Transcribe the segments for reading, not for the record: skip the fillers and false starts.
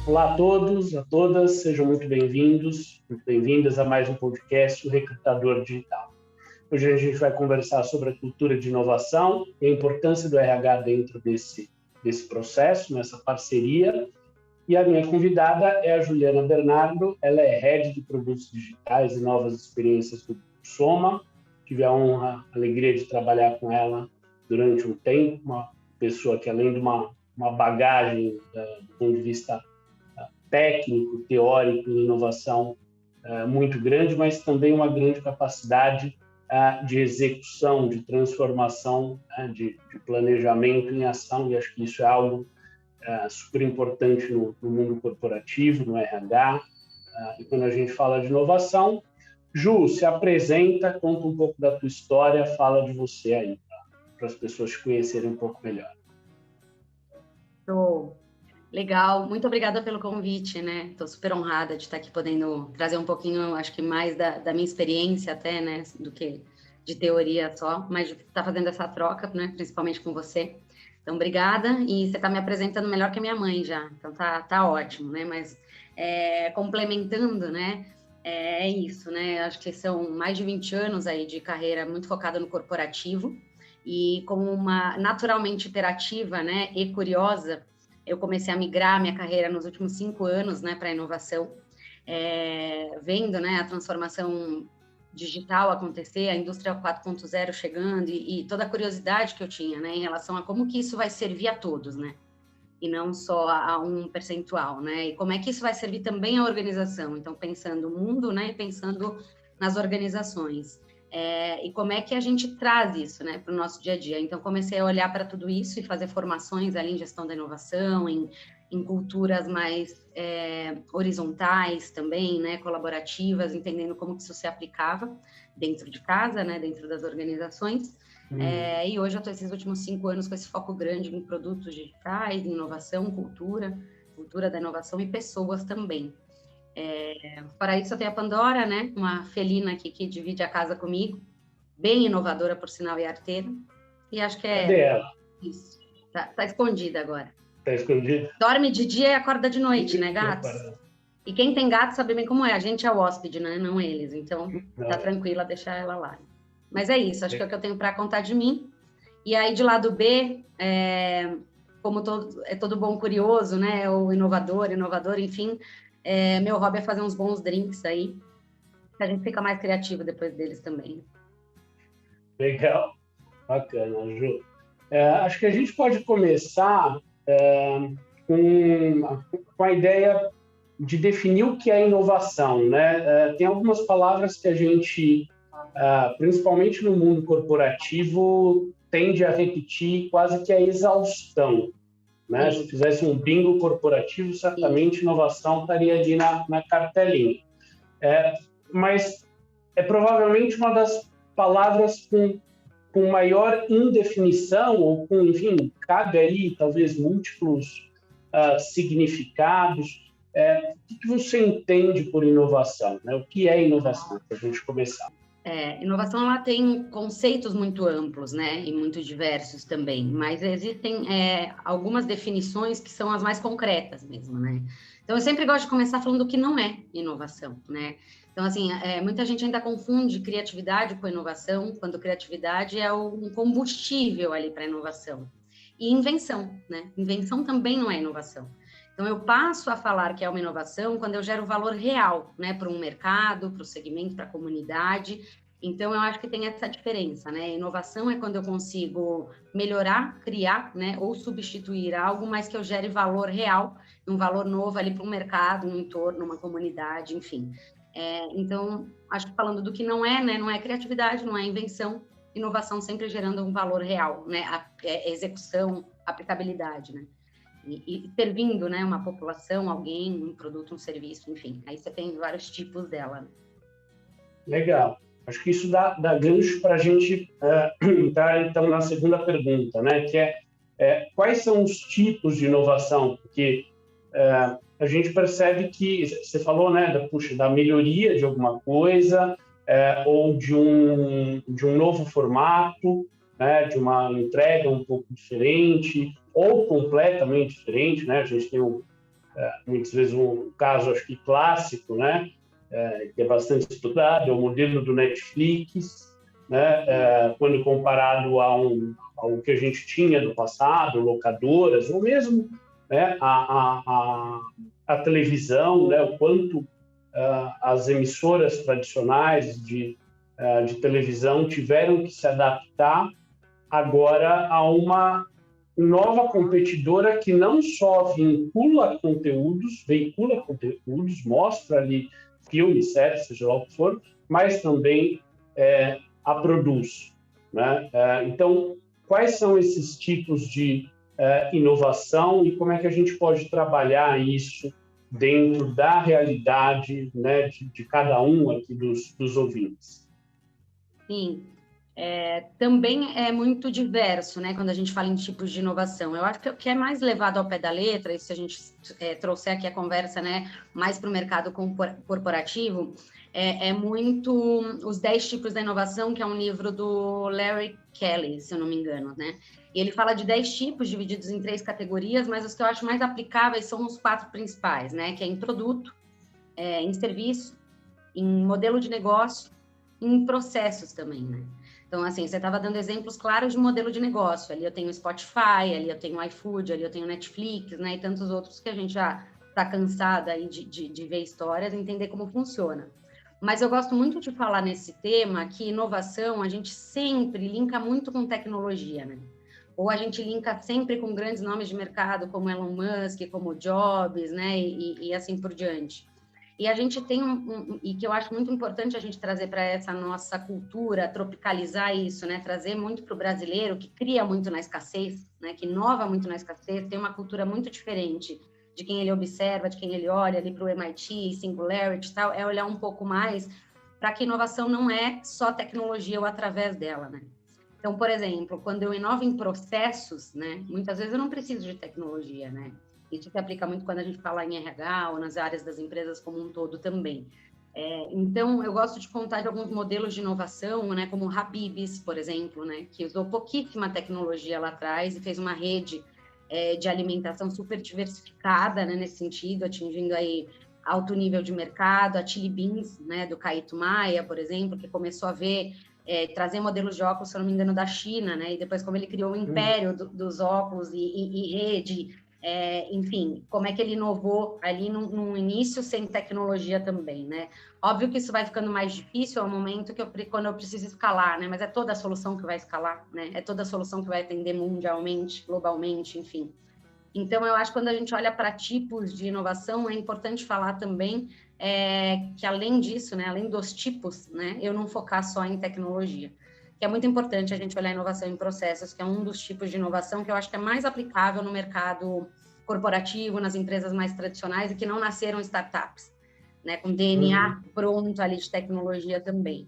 Olá a todos, a todas, sejam muito bem-vindos, muito bem-vindas a mais um podcast, o Recrutador Digital. Hoje a gente vai conversar sobre a cultura de inovação e a importância do RH dentro desse processo, nessa parceria. E a minha convidada é a Juliana Bernardo, ela é Head de Produtos Digitais e Novas Experiências do Soma. Tive a honra, a alegria de trabalhar com ela durante um tempo, uma pessoa que, além de uma bagagem do ponto de vista técnico, teórico e inovação muito grande, mas também uma grande capacidade de execução, de transformação, de planejamento em ação, e acho que isso é algo super importante no mundo corporativo, no RH. E quando a gente fala de inovação, Ju, se apresenta, conta um pouco da tua história, fala de você aí, para as pessoas te conhecerem um pouco melhor. Legal, muito obrigada pelo convite, né? Estou super honrada de estar aqui podendo trazer um pouquinho, acho que mais da minha experiência até, né? Do que de teoria só, mas de estar fazendo essa troca, né? Principalmente com você. Então, obrigada. E você está me apresentando melhor que a minha mãe já, então tá ótimo, né? Mas complementando, né? É isso, né? Acho que são mais de 20 anos aí de carreira muito focada no corporativo e como uma naturalmente interativa, né? E curiosa, eu comecei a migrar minha carreira nos últimos 5 anos, né, para a inovação, vendo, né, a transformação digital acontecer, a indústria 4.0 chegando e toda a curiosidade que eu tinha, né, em relação a como que isso vai servir a todos, né, e não só a um percentual, né, e como é que isso vai servir também à organização. Então, pensando no mundo, né, e pensando nas organizações. E como é que a gente traz isso, né, para o nosso dia a dia. Então, comecei a olhar para tudo isso e fazer formações ali em gestão da inovação, em culturas mais horizontais também, né, colaborativas, entendendo como que isso se aplicava dentro de casa, né, dentro das organizações. E hoje eu estou esses últimos 5 anos com esse foco grande em produtos digitais, em inovação, cultura da inovação e pessoas também. Para isso eu tenho a Pandora, né? Uma felina aqui que divide a casa comigo, bem inovadora por sinal e arteira, e acho que Cadê ela? Isso, tá escondida agora. Tá escondida? Dorme de dia e acorda de noite, né, gatos? E quem tem gato sabe bem como é, a gente é o hóspede, né, não eles, então tá tranquila deixar ela lá. Mas é isso, acho que é o que eu tenho para contar de mim. E aí de lado B, como todo bom curioso, né, ou inovador, enfim, meu hobby é fazer uns bons drinks aí, que a gente fica mais criativo depois deles também. Legal, bacana, Ju. Acho que a gente pode começar com a ideia de definir o que é inovação, né? Tem algumas palavras que a gente, principalmente no mundo corporativo, tende a repetir quase que a exaustão. Né? Se fizesse um bingo corporativo, certamente inovação estaria ali na cartelinha. Mas é provavelmente uma das palavras com maior indefinição, ou com, enfim, cabe aí talvez múltiplos significados. O que você entende por inovação? Né? O que é inovação, para a gente começar? Inovação ela tem conceitos muito amplos, né, e muito diversos também, mas existem algumas definições que são as mais concretas mesmo, né. Então, eu sempre gosto de começar falando do que não é inovação, né. Então, assim, muita gente ainda confunde criatividade com inovação, quando criatividade é um combustível ali para inovação. E invenção, né. Invenção também não é inovação. Então, eu passo a falar que é uma inovação quando eu gero valor real, né, para um mercado, para o segmento, para a comunidade. Então, eu acho que tem essa diferença, né? Inovação é quando eu consigo melhorar, criar, né, ou substituir algo, mas que eu gere valor real, um valor novo ali para um mercado, um entorno, uma comunidade, enfim. Então, acho que falando do que não é, né, não é criatividade, não é invenção, inovação sempre gerando um valor real, né, execução, aplicabilidade, né? E servindo, né, uma população, alguém, um produto, um serviço, enfim. Aí você tem vários tipos dela. Legal. Acho que isso dá gancho para a gente entrar, então, na segunda pergunta, né, que quais são os tipos de inovação? Porque a gente percebe que, você falou, né, da melhoria de alguma coisa, ou de um novo formato, né, de uma entrega um pouco diferente, ou completamente diferente, né? A gente tem muitas vezes um caso, acho que clássico, né, que é bastante estudado, é o modelo do Netflix, né, quando comparado ao que a gente tinha no passado, locadoras, ou mesmo, né, a televisão, né, o quanto as emissoras tradicionais de televisão tiveram que se adaptar agora a uma nova competidora que não só veicula conteúdos, mostra ali filmes, séries, seja lá o que for, mas também a produz, né? Então, quais são esses tipos de inovação e como é que a gente pode trabalhar isso dentro da realidade, né, de cada um aqui dos ouvintes? Sim, também é muito diverso, né, quando a gente fala em tipos de inovação. Eu acho que o que é mais levado ao pé da letra, e se a gente trouxer aqui a conversa, né, mais para o mercado corporativo, é muito os 10 tipos da inovação, que é um livro do Larry Kelly, se eu não me engano, né? E ele fala de 10 tipos divididos em 3 categorias, mas os que eu acho mais aplicáveis são os 4 principais, né? Que é em produto, em serviço, em modelo de negócio, em processos também, né? Então, assim, você estava dando exemplos claros de modelo de negócio. Ali eu tenho Spotify, ali eu tenho iFood, ali eu tenho Netflix, né? E tantos outros que a gente já está cansada aí de ver histórias e entender como funciona. Mas eu gosto muito de falar nesse tema que inovação a gente sempre linka muito com tecnologia, né? Ou a gente linka sempre com grandes nomes de mercado, como Elon Musk, como Jobs, né? E assim por diante. E a gente tem e que eu acho muito importante a gente trazer para essa nossa cultura, tropicalizar isso, né? Trazer muito para o brasileiro, que cria muito na escassez, né? Que inova muito na escassez, tem uma cultura muito diferente de quem ele observa, de quem ele olha ali para o MIT, Singularity e tal, é olhar um pouco mais para que inovação não é só tecnologia ou através dela, né? Então, por exemplo, quando eu inovo em processos, né? Muitas vezes eu não preciso de tecnologia, né? Isso se aplica muito quando a gente fala em RH ou nas áreas das empresas como um todo também. Então, eu gosto de contar de alguns modelos de inovação, né, como o Habib's, por exemplo, né, que usou pouquíssima tecnologia lá atrás e fez uma rede de alimentação super diversificada, né, nesse sentido, atingindo aí alto nível de mercado. A Chili Beans, né, do Caíto Maia, por exemplo, que começou a trazer modelos de óculos, se eu não me engano, da China, né, e depois como ele criou o império dos óculos e rede. Enfim, como é que ele inovou ali no início sem tecnologia também, né? Óbvio que isso vai ficando mais difícil ao momento quando eu preciso escalar, né? Mas é toda a solução que vai escalar, né? É toda a solução que vai atender mundialmente, globalmente, enfim. Então, eu acho que quando a gente olha para tipos de inovação, é importante falar também que, além disso, né? Além dos tipos, né? Eu não focar só em tecnologia. Que é muito importante a gente olhar a inovação em processos, que é um dos tipos de inovação que eu acho que é mais aplicável no mercado corporativo, nas empresas mais tradicionais e que não nasceram startups, né, com DNA pronto ali de tecnologia também.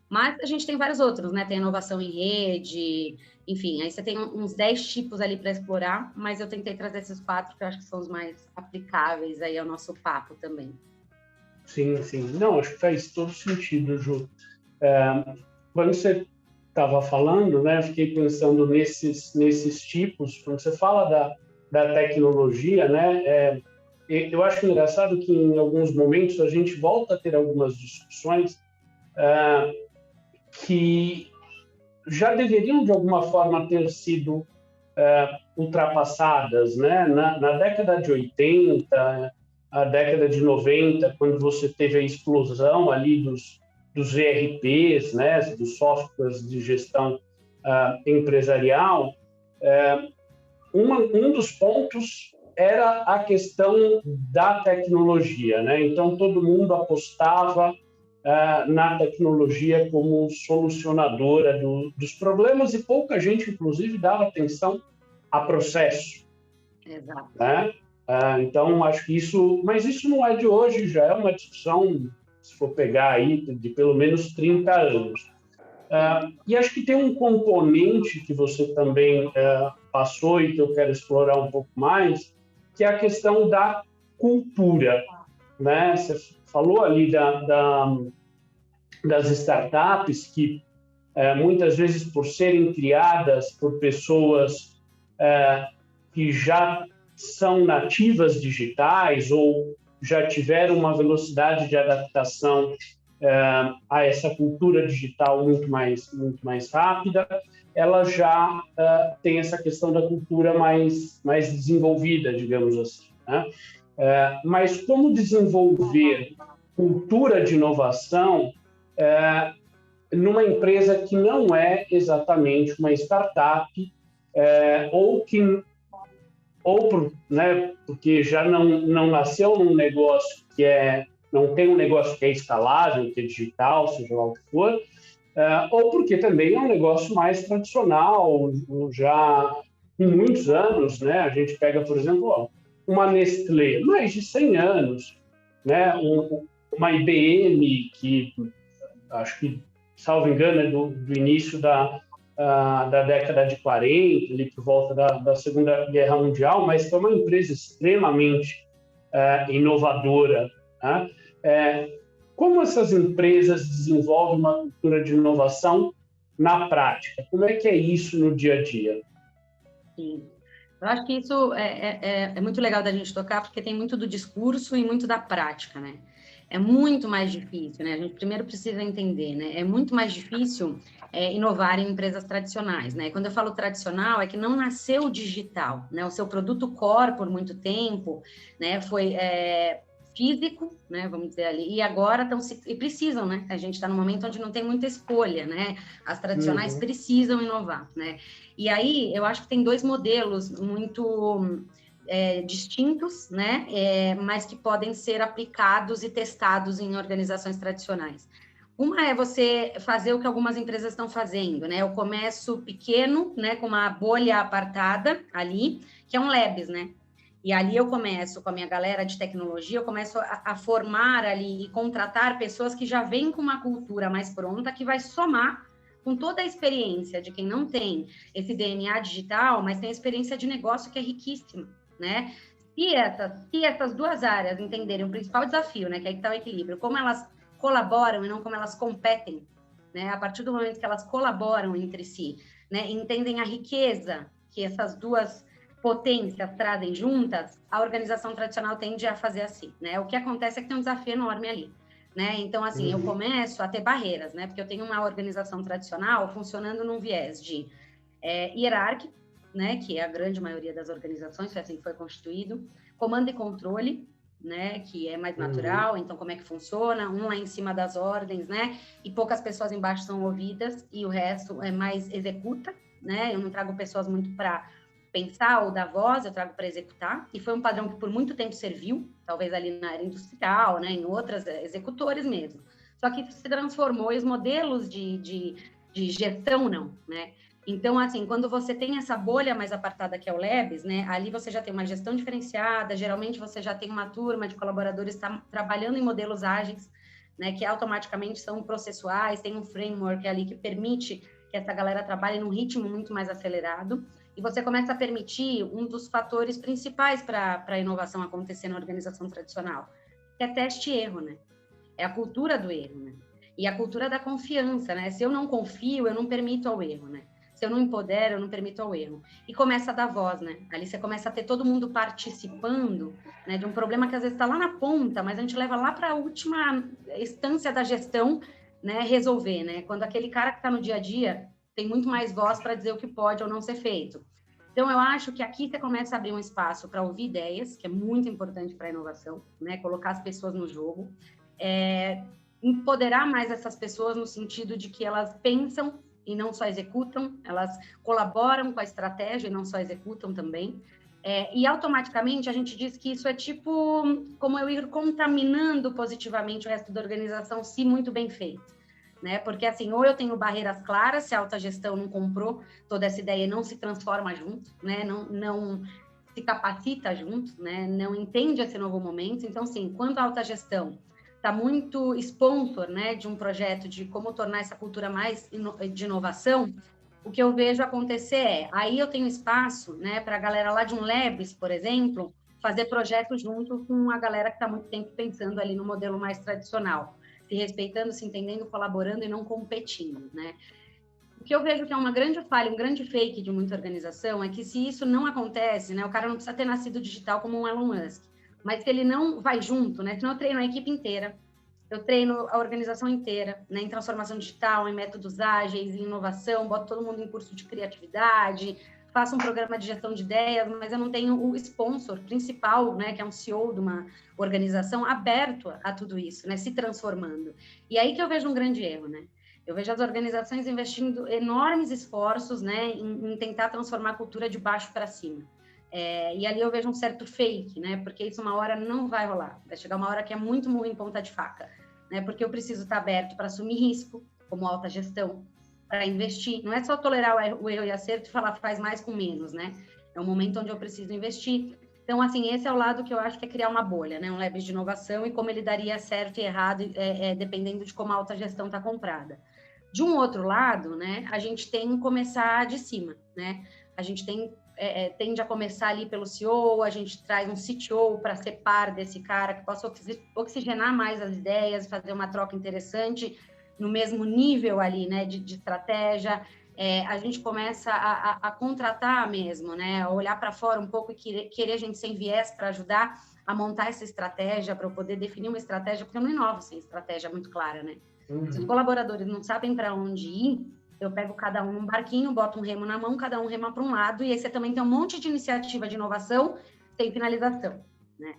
Mas a gente tem vários outros, né? Tem inovação em rede, enfim, aí você tem uns 10 tipos ali para explorar, mas eu tentei trazer esses 4 que eu acho que são os mais aplicáveis aí ao nosso papo também. Sim, sim. Não, acho que faz todo sentido, Ju. Quando você estava falando, né, eu fiquei pensando nesses tipos. Quando você fala da tecnologia, né, eu acho engraçado que em alguns momentos a gente volta a ter algumas discussões que já deveriam de alguma forma ter sido ultrapassadas, né? Na década de 80, a década de 90, quando você teve a explosão ali dos ERPs, né, dos softwares de gestão empresarial, um dos pontos era a questão da tecnologia, né? Então, todo mundo apostava na tecnologia como solucionadora dos problemas e pouca gente, inclusive, dava atenção a processo. Exato. Né? Então, acho que isso... Mas isso não é de hoje, já é uma discussão, se for pegar aí, de pelo menos 30 anos. E acho que tem um componente que você também passou e que eu quero explorar um pouco mais, que é a questão da cultura. Né? Você falou ali das startups que, muitas vezes, por serem criadas por pessoas que já são nativas digitais ou já tiveram uma velocidade de adaptação a essa cultura digital muito mais rápida, ela já tem essa questão da cultura mais desenvolvida, digamos assim, né? Mas como desenvolver cultura de inovação numa empresa que não é exatamente uma startup, porque já não nasceu num negócio não tem um negócio que é escalável, que é digital, seja lá o que for, ou porque também é um negócio mais tradicional, já com muitos anos, né? A gente pega, por exemplo, uma Nestlé, mais de 100 anos, né? Uma IBM, que acho que, salvo engano, é do início da década de 40, ali por volta da Segunda Guerra Mundial, mas foi uma empresa extremamente inovadora, né? Como essas empresas desenvolvem uma cultura de inovação na prática? Como é que é isso no dia a dia? Sim. Eu acho que isso é muito legal da gente tocar, porque tem muito do discurso e muito da prática, né? É muito mais difícil, né? A gente primeiro precisa entender, né? É muito mais difícil inovar em empresas tradicionais, né? Quando eu falo tradicional, é que não nasceu digital, né? O seu produto core, por muito tempo, né? Foi físico, né? Vamos dizer ali, e agora precisam, né? A gente está num momento onde não tem muita escolha, né? As tradicionais precisam inovar, né? E aí, eu acho que tem dois modelos muito distintos, né? Mas que podem ser aplicados e testados em organizações tradicionais. Uma é você fazer o que algumas empresas estão fazendo, né? Eu começo pequeno, né? Com uma bolha apartada ali, que é um Labs, né? E ali eu começo com a minha galera de tecnologia, eu começo a formar ali e contratar pessoas que já vêm com uma cultura mais pronta, que vai somar com toda a experiência de quem não tem esse DNA digital, mas tem a experiência de negócio que é riquíssima, né? Se essas duas áreas entenderem o principal desafio, né, que aí está o equilíbrio, como elas colaboram e não como elas competem, né? A partir do momento que elas colaboram entre si, né, entendem a riqueza que essas duas potências trazem juntas, a organização tradicional tende a fazer assim, né? O que acontece é que tem um desafio enorme ali, né? Então, assim, eu começo a ter barreiras, né? Porque eu tenho uma organização tradicional funcionando num viés de hierárquico, né? Que é a grande maioria das organizações, foi assim que foi constituído, comando e controle, né? Que é mais natural, então como é que funciona? Um lá em cima das ordens, né? E poucas pessoas embaixo são ouvidas e o resto é mais executa, né? Eu não trago pessoas muito para pensar ou dar voz, eu trago para executar, e foi um padrão que por muito tempo serviu, talvez ali na área industrial, né, em outras, executores mesmo. Só que isso se transformou e os modelos de gestão não, né? Então, assim, quando você tem essa bolha mais apartada que é o Labs, né, ali você já tem uma gestão diferenciada, geralmente você já tem uma turma de colaboradores trabalhando em modelos ágeis, né, que automaticamente são processuais, tem um framework ali que permite que essa galera trabalhe num ritmo muito mais acelerado, e você começa a permitir um dos fatores principais para a inovação acontecer na organização tradicional, que é teste e erro, né? É a cultura do erro, né? E a cultura da confiança, né? Se eu não confio, eu não permito ao erro, né? Se eu não empodero, eu não permito ao erro. E começa a dar voz, né? Ali você começa a ter todo mundo participando, né, de um problema que às vezes está lá na ponta, mas a gente leva lá para a última instância da gestão, né, resolver, né? Quando aquele cara que está no dia a dia tem muito mais voz para dizer o que pode ou não ser feito. Então, eu acho que aqui você começa a abrir um espaço para ouvir ideias, que é muito importante para a inovação, né? Colocar as pessoas no jogo, empoderar mais essas pessoas no sentido de que elas pensam e não só executam, elas colaboram com a estratégia e não só executam também. E automaticamente a gente diz que isso é tipo como eu ir contaminando positivamente o resto da organização, se muito bem feito. Né? Porque assim, ou eu tenho barreiras claras, se a autogestão não comprou toda essa ideia e não se transforma junto, né? Não se capacita junto, né? Não entende esse novo momento. Então, assim, quando a autogestão está muito sponsor, né, de um projeto de como tornar essa cultura mais de inovação, o que eu vejo acontecer aí eu tenho espaço, né, para a galera lá de um Labs, por exemplo, fazer projetos junto com a galera que está muito tempo pensando ali no modelo mais tradicional, se respeitando, se entendendo, colaborando e não competindo, né? O que eu vejo que é uma grande falha, um grande fake de muita organização é que se isso não acontece, né, o cara não precisa ter nascido digital como um Elon Musk, mas se ele não vai junto, né, senão eu treino a equipe inteira, eu treino a organização inteira, né, em transformação digital, em métodos ágeis, em inovação, boto todo mundo em curso de criatividade, faço um programa de gestão de ideias, mas eu não tenho o sponsor principal, né, que é um CEO de uma organização, aberto a tudo isso, né, se transformando. E aí que eu vejo um grande erro, né? Eu vejo as organizações investindo enormes esforços, né, em tentar transformar a cultura de baixo para cima. E ali eu vejo um certo fake, né, porque isso uma hora não vai rolar. Vai chegar uma hora que é muito murro em ponta de faca, né, porque eu preciso estar aberto para assumir risco, como alta gestão, para investir. Não é só tolerar o erro e acerto e falar faz mais com menos, né? É um momento onde eu preciso investir. Então, assim, esse é o lado que eu acho que é criar uma bolha, né, um lab de inovação e como ele daria certo e errado, dependendo de como a alta gestão está comprada. De um outro lado, né, a gente tem que começar de cima, né? A gente tende a começar ali pelo CEO, a gente traz um CTO para ser par desse cara, que possa oxigenar mais as ideias, fazer uma troca interessante no mesmo nível ali, né, de estratégia. A gente começa a contratar mesmo, né, a olhar para fora um pouco e querer a gente sem viés para ajudar a montar essa estratégia, para eu poder definir uma estratégia, porque eu não inovo sem estratégia muito clara, né? Se os colaboradores não sabem para onde ir, eu pego cada um num barquinho, boto um remo na mão, cada um rema para um lado, e aí você também tem um monte de iniciativa de inovação sem finalização, né?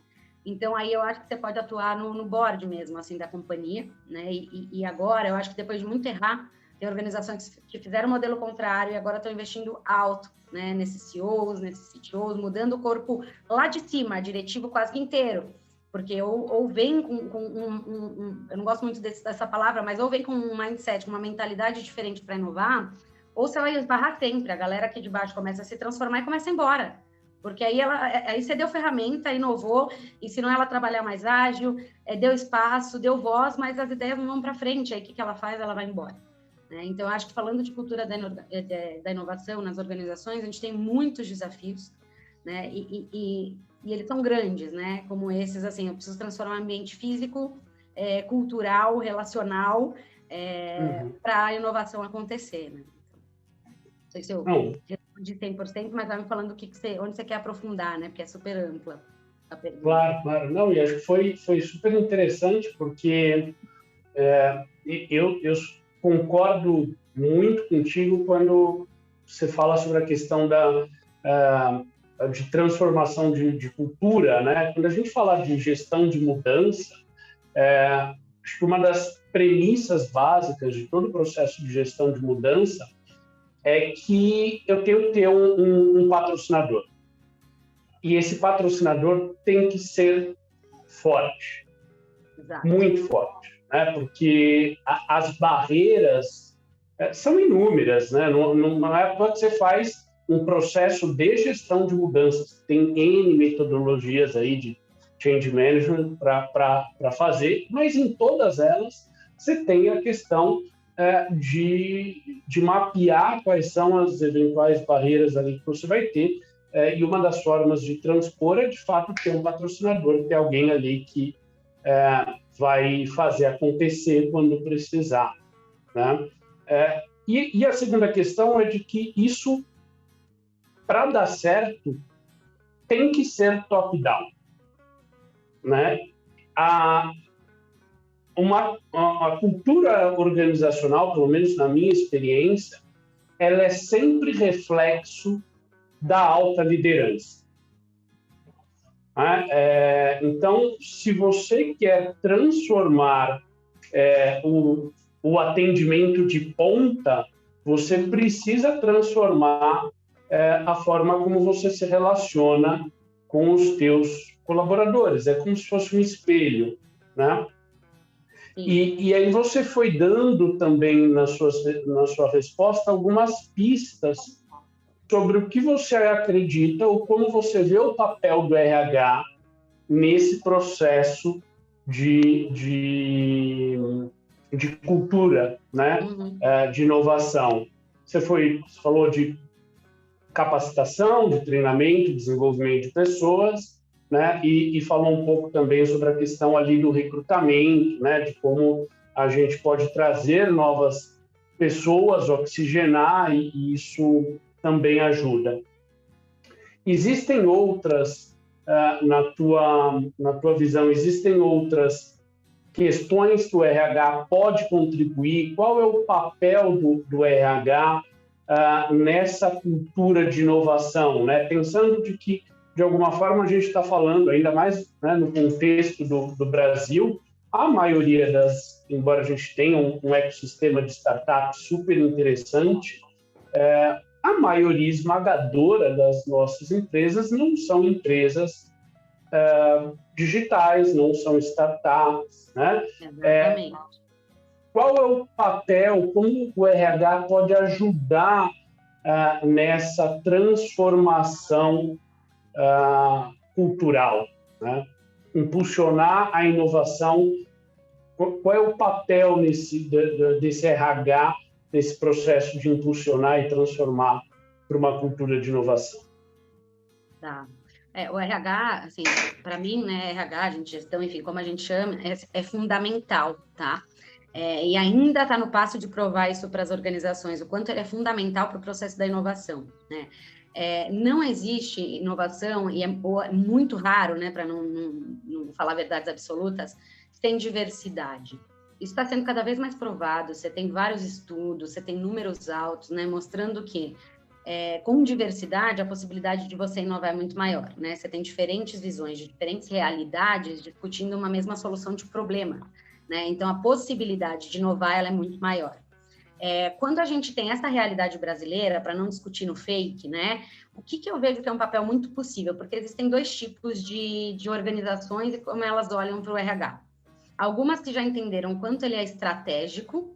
Então, aí eu acho que você pode atuar no board mesmo, assim, da companhia, né? E agora, eu acho que depois de muito errar, tem organizações que fizeram o modelo contrário e agora estão investindo alto, né? Nesses CEOs, nesses CTOs, mudando o corpo lá de cima, diretivo quase que inteiro. Porque ou vem com eu não gosto muito dessa palavra, mas ou vem com um mindset, com uma mentalidade diferente para inovar, ou você vai esbarrar sempre. A galera aqui de baixo começa a se transformar e começa a ir embora. Porque aí você deu ferramenta, inovou, ensinou ela a trabalhar mais ágil, deu espaço, deu voz, mas as ideias não vão para frente. Aí o que ela faz? Ela vai embora. Né? Então, eu acho que falando de cultura da inovação nas organizações, a gente tem muitos desafios, né? E eles são grandes, né? Como esses, assim, eu preciso transformar o ambiente físico, cultural, relacional, para a inovação acontecer, né? Não sei se eu respondi 100%, mas vai me falando onde você quer aprofundar, né? Porque é super ampla a pergunta. Claro. Não, e acho que foi super interessante, porque eu concordo muito contigo quando você fala sobre a questão de transformação de cultura, né? Quando a gente fala de gestão de mudança, acho que uma das premissas básicas de todo o processo de gestão de mudança é que eu tenho que ter um patrocinador. E esse patrocinador tem que ser forte, Exato. Muito forte, né? Porque as barreiras são inúmeras, né? Não é porque você faz um processo de gestão de mudanças, tem N metodologias aí de change management para fazer, mas em todas elas você tem a questão de mapear quais são as eventuais barreiras ali que você vai ter, e uma das formas de transpor é, de fato, ter um patrocinador, ter alguém ali que vai fazer acontecer quando precisar, né? E a segunda questão é de que isso, para dar certo, tem que ser top-down, né? A cultura organizacional, pelo menos na minha experiência, ela é sempre reflexo da alta liderança. Então, se você quer transformar o atendimento de ponta, você precisa transformar a forma como você se relaciona com os teus colaboradores. É como se fosse um espelho, né? E aí você foi dando também na sua resposta algumas pistas sobre o que você acredita ou como você vê o papel do RH nesse processo de cultura, né? De inovação. Você falou de capacitação, de treinamento, desenvolvimento de pessoas, né? E falou um pouco também sobre a questão ali do recrutamento, né? De como a gente pode trazer novas pessoas, oxigenar, e isso também ajuda. Existem outras, na tua visão, existem outras questões que o RH pode contribuir? Qual é o papel do RH nessa cultura de inovação, né? Pensando de que, de alguma forma, a gente está falando, ainda mais, né, no contexto do Brasil, a maioria embora a gente tenha um ecossistema de startups super interessante, a maioria esmagadora das nossas empresas não são empresas digitais, não são startups, né? Exatamente. Qual é o papel, como o RH pode ajudar nessa transformação cultural, né? Impulsionar a inovação? Qual é o papel desse RH, nesse processo de impulsionar e transformar para uma cultura de inovação? Tá. O RH, assim, para mim, né, RH, gestão, enfim, como a gente chama, é fundamental, tá? E ainda está no passo de provar isso para as organizações, o quanto ele é fundamental para o processo da inovação, né? Não existe inovação, e é muito raro, né, para não falar verdades absolutas, sem diversidade. Isso está sendo cada vez mais provado, você tem vários estudos, você tem números altos, né, mostrando que com diversidade, a possibilidade de você inovar é muito maior, né? Você tem diferentes visões, de diferentes realidades, discutindo uma mesma solução de problema, né? Então, a possibilidade de inovar, ela é muito maior. Quando a gente tem essa realidade brasileira, para não discutir no fake, né? O que eu vejo que é um papel muito possível? Porque existem dois tipos de organizações e como elas olham para o RH. Algumas que já entenderam quanto ele é estratégico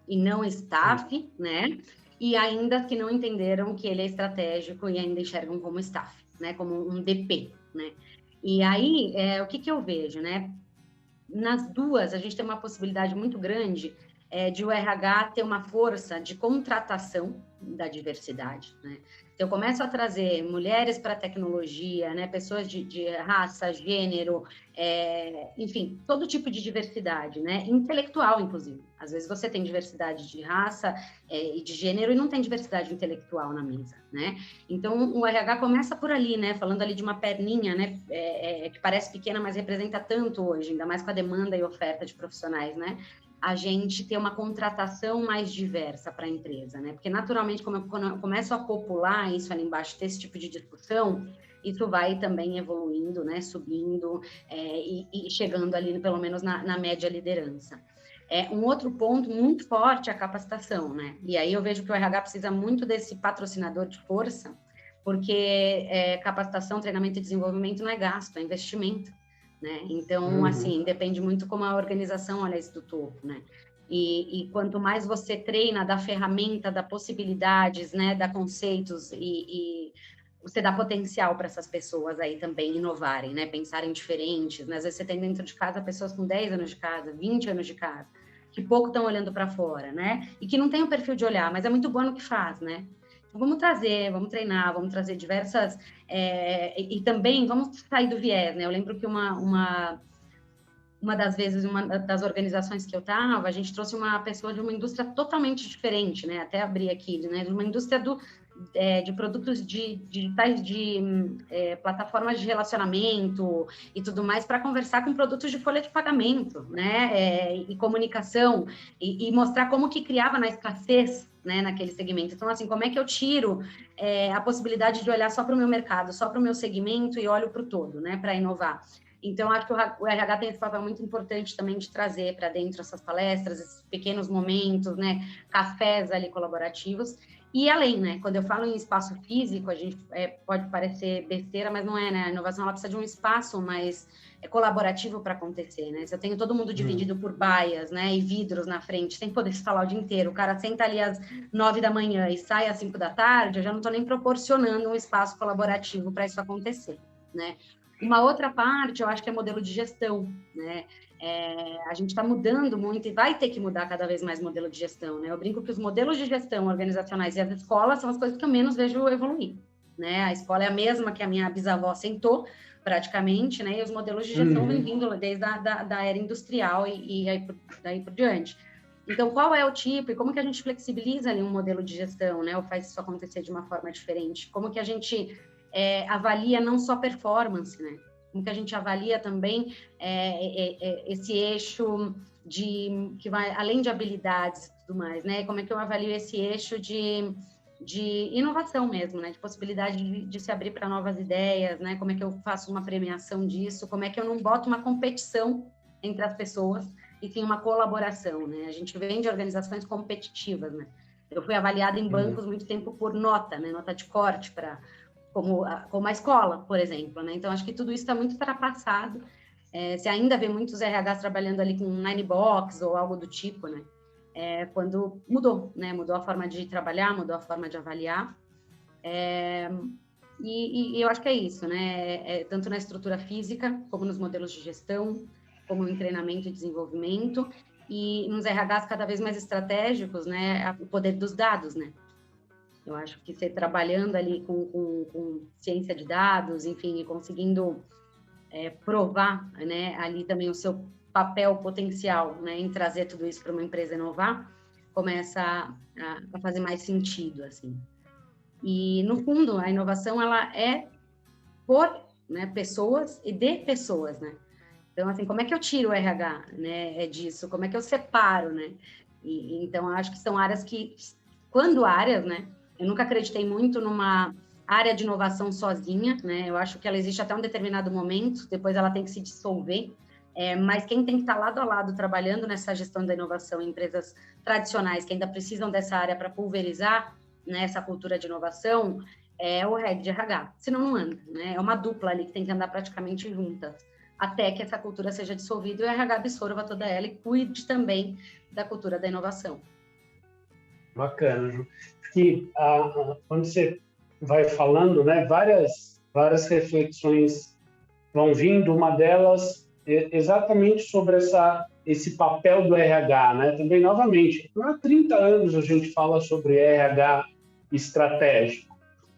e não staff, né? E ainda que não entenderam que ele é estratégico e ainda enxergam como staff, né? Como um DP, né? E aí, o que eu vejo, né? Nas duas, a gente tem uma possibilidade muito grande de o RH ter uma força de contratação da diversidade, né? Então, eu começo a trazer mulheres para a tecnologia, né? Pessoas de raça, gênero, enfim, todo tipo de diversidade, né? Intelectual, inclusive. Às vezes você tem diversidade de raça e de gênero e não tem diversidade intelectual na mesa, né? Então, o RH começa por ali, né? Falando ali de uma perninha, né? Que parece pequena, mas representa tanto hoje, ainda mais com a demanda e oferta de profissionais, né? A gente ter uma contratação mais diversa para a empresa, né? Porque, naturalmente, quando eu começo a popular isso ali embaixo, ter esse tipo de discussão, isso vai também evoluindo, né? Subindo e chegando ali, pelo menos, na média liderança. Um outro ponto muito forte é a capacitação, né? E aí eu vejo que o RH precisa muito desse patrocinador de força, porque capacitação, treinamento e desenvolvimento não é gasto, é investimento. Né? Então, assim, depende muito como a organização olha isso do topo, né? E quanto mais você treina, dá ferramenta, dá possibilidades, né? Dá conceitos e você dá potencial para essas pessoas aí também inovarem, né? Pensarem diferentes, né? Às vezes você tem dentro de casa pessoas com 10 anos de casa, 20 anos de casa, que pouco estão olhando para fora, né? E que não tem o perfil de olhar, mas é muito bom no que faz, né? Vamos trazer, vamos treinar, vamos trazer diversas... e também vamos sair do viés, né? Eu lembro que uma das vezes, uma das organizações que eu estava, a gente trouxe uma pessoa de uma indústria totalmente diferente, né? Até abri aqui, né? De uma indústria de produtos digitais, de plataformas de relacionamento e tudo mais, para conversar com produtos de folha de pagamento, né? E comunicação, e mostrar como que criava na escassez, né, naquele segmento. Então, assim, como é que eu tiro a possibilidade de olhar só para o meu mercado, só para o meu segmento e olho para o todo, né, para inovar? Então, acho que o RH tem esse papel muito importante também de trazer para dentro essas palestras, esses pequenos momentos, né, cafés ali colaborativos. E além, né, quando eu falo em espaço físico, a gente pode parecer besteira, mas não é, né? A inovação, ela precisa de um espaço mais colaborativo para acontecer, né? Se eu tenho todo mundo dividido por baias, né, e vidros na frente, sem poder se falar o dia inteiro, o cara senta ali às 9 da manhã e sai às 5 da tarde, eu já não estou nem proporcionando um espaço colaborativo para isso acontecer, né? Uma outra parte, eu acho que é modelo de gestão, né? A gente está mudando muito e vai ter que mudar cada vez mais modelo de gestão, né? Eu brinco que os modelos de gestão organizacionais e as escolas são as coisas que eu menos vejo evoluir, né? A escola é a mesma que a minha bisavó sentou, praticamente, né? E os modelos de gestão vêm vindo desde da era industrial e aí daí por diante. Então, qual é o tipo e como que a gente flexibiliza ali um modelo de gestão, né? Ou faz isso acontecer de uma forma diferente? Como que a gente avalia não só performance, né? Como que a gente avalia também esse eixo que vai além de habilidades e tudo mais, né? Como é que eu avalio esse eixo de inovação mesmo, né? De possibilidade de se abrir para novas ideias, né? Como é que eu faço uma premiação disso? Como é que eu não boto uma competição entre as pessoas e tem uma colaboração, né? A gente vem de organizações competitivas, né? Eu fui avaliada em bancos muito tempo por nota, né? Nota de corte como a escola, por exemplo, né? Então, acho que tudo isso está muito ultrapassado. Você ainda vê muitos RHs trabalhando ali com Nine Box ou algo do tipo, né? Quando mudou, né? Mudou a forma de trabalhar, mudou a forma de avaliar. E eu acho que é isso, né? Tanto na estrutura física, como nos modelos de gestão, como em treinamento e desenvolvimento, e nos RHs cada vez mais estratégicos, né? O poder dos dados, né? Eu acho que você trabalhando ali com ciência de dados, enfim, e conseguindo provar, né, ali também o seu papel potencial, né, em trazer tudo isso para uma empresa inovar, começa a fazer mais sentido, assim. E, no fundo, a inovação, ela é por, né, pessoas e de pessoas, né? Então, assim, como é que eu tiro o RH, né, disso? Como é que eu separo, né? Então, acho que são áreas que, quando áreas, né? Eu nunca acreditei muito numa área de inovação sozinha, né? Eu acho que ela existe até um determinado momento, depois ela tem que se dissolver. Mas quem tem que estar lado a lado trabalhando nessa gestão da inovação em empresas tradicionais que ainda precisam dessa área para pulverizar, né, essa cultura de inovação, é o head de RH. Senão não anda, né? É uma dupla ali que tem que andar praticamente juntas, até que essa cultura seja dissolvida e o RH absorva toda ela e cuide também da cultura da inovação. Bacana, Ju. Que quando você vai falando, né, várias reflexões vão vindo. Uma delas é exatamente sobre esse papel do RH, né? Também, novamente, há 30 anos a gente fala sobre RH estratégico.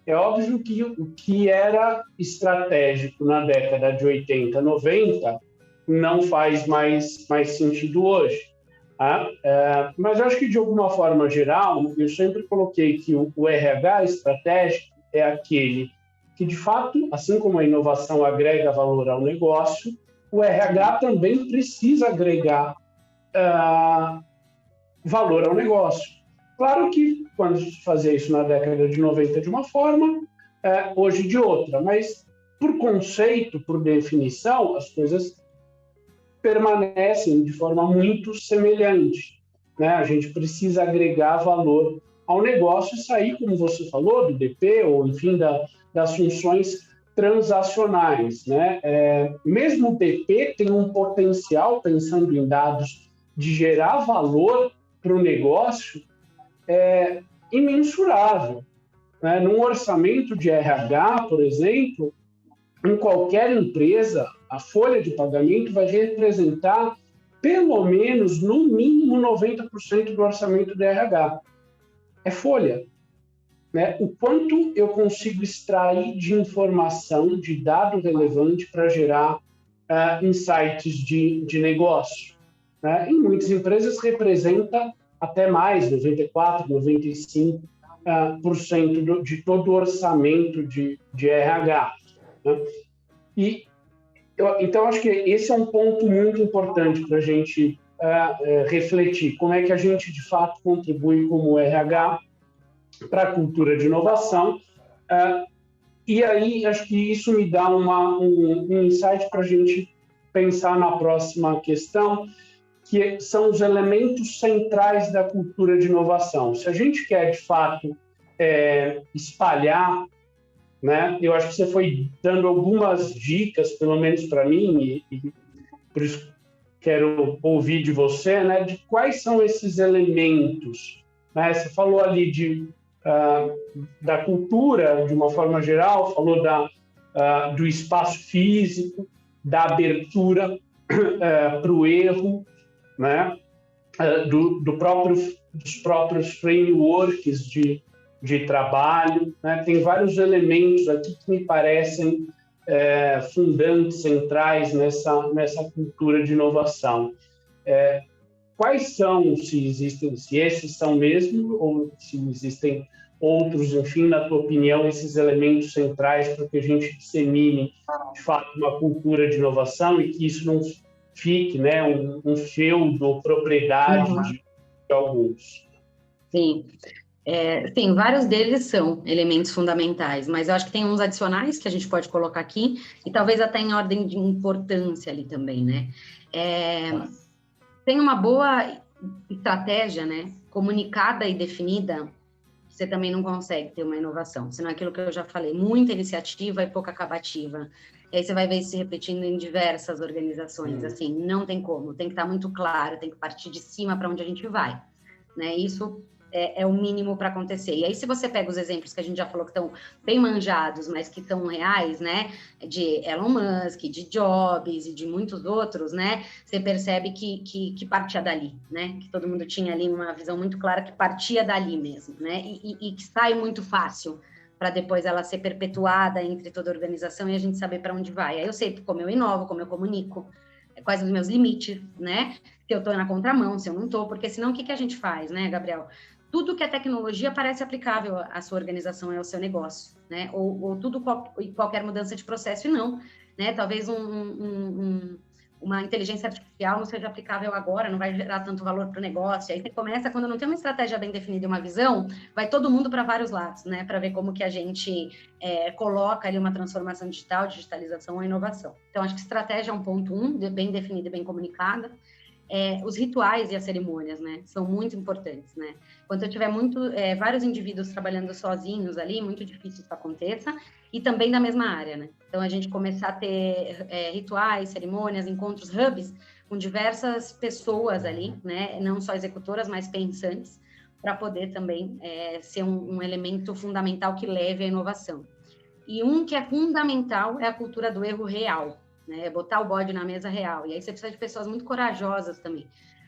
É óbvio que o que era estratégico na década de 80, 90 não faz mais sentido hoje. Mas eu acho que, de alguma forma geral, eu sempre coloquei que o RH estratégico é aquele que, de fato, assim como a inovação agrega valor ao negócio, o RH também precisa agregar valor ao negócio. Claro que, quando se fazia isso na década de 90 de uma forma, hoje de outra, mas, por conceito, por definição, as coisas permanecem de forma muito semelhante, né? A gente precisa agregar valor ao negócio e sair, como você falou, do DP, ou, enfim, das funções transacionais, né? Mesmo o DP tem um potencial, pensando em dados, de gerar valor para o negócio imensurável, né? Num orçamento de RH, por exemplo, em qualquer empresa, a folha de pagamento vai representar pelo menos, no mínimo, 90% do orçamento do RH. É folha, né? O quanto eu consigo extrair de informação, de dado relevante para gerar insights de negócio, né? Em muitas empresas representa até mais, 94%, 95% de todo o orçamento de RH. Né? Então, acho que esse é um ponto muito importante para a gente refletir. Como é que a gente, de fato, contribui como RH para a cultura de inovação. E aí, acho que isso me dá um insight para a gente pensar na próxima questão, que são os elementos centrais da cultura de inovação. Se a gente quer, de fato, espalhar, né? Eu acho que você foi dando algumas dicas, pelo menos para mim, e por isso quero ouvir de você, né? De quais são esses elementos, né? Você falou ali da cultura, de uma forma geral, falou do espaço físico, da abertura para o erro, né? Dos próprios frameworks de trabalho, né? Tem vários elementos aqui que me parecem fundantes, centrais nessa cultura de inovação. quais são, se esses são mesmo, ou se existem outros, enfim, na tua opinião, esses elementos centrais para que a gente dissemine, de fato, uma cultura de inovação e que isso não fique, né, um feudo ou propriedade de alguns. Sim. Sim, vários deles são elementos fundamentais, mas eu acho que tem uns adicionais que a gente pode colocar aqui, e talvez até em ordem de importância ali também, né? Tem uma boa estratégia, né, comunicada e definida, você também não consegue ter uma inovação, senão é aquilo que eu já falei, muita iniciativa e pouca acabativa. E aí você vai ver isso se repetindo em diversas organizações, assim, não tem como, tem que estar muito claro, tem que partir de cima para onde a gente vai, né? Isso é o mínimo para acontecer. E aí, se você pega os exemplos que a gente já falou que estão bem manjados, mas que estão reais, né, de Elon Musk, de Jobs e de muitos outros, né, você percebe que partia dali, né, que todo mundo tinha ali uma visão muito clara que partia dali mesmo, né, e que sai muito fácil para depois ela ser perpetuada entre toda a organização e a gente saber para onde vai. Aí eu sei como eu inovo, como eu comunico, quais os meus limites, né, se eu estou na contramão, se eu não estou, porque senão o que a gente faz, né, Gabriel? Tudo que é tecnologia parece aplicável à sua organização e ao seu negócio, né? Ou tudo e qualquer mudança de processo, e não, né? Talvez uma inteligência artificial não seja aplicável agora, não vai gerar tanto valor para o negócio. Aí você começa, quando não tem uma estratégia bem definida e uma visão, vai todo mundo para vários lados, né? Para ver como que a gente coloca ali uma transformação digital, digitalização ou inovação. Então, acho que estratégia é um ponto bem definida e bem comunicada. Os rituais e as cerimônias, né, são muito importantes, né? Quando eu tiver vários indivíduos trabalhando sozinhos ali, muito difícil isso aconteça, e também da mesma área, né? Então, a gente começar a ter rituais, cerimônias, encontros, hubs, com diversas pessoas ali, né? Não só executoras, mas pensantes, para poder também ser um elemento fundamental que leve à inovação. E um que é fundamental é a cultura do erro real, né? Botar o bode na mesa real. E aí você precisa de pessoas muito corajosas também,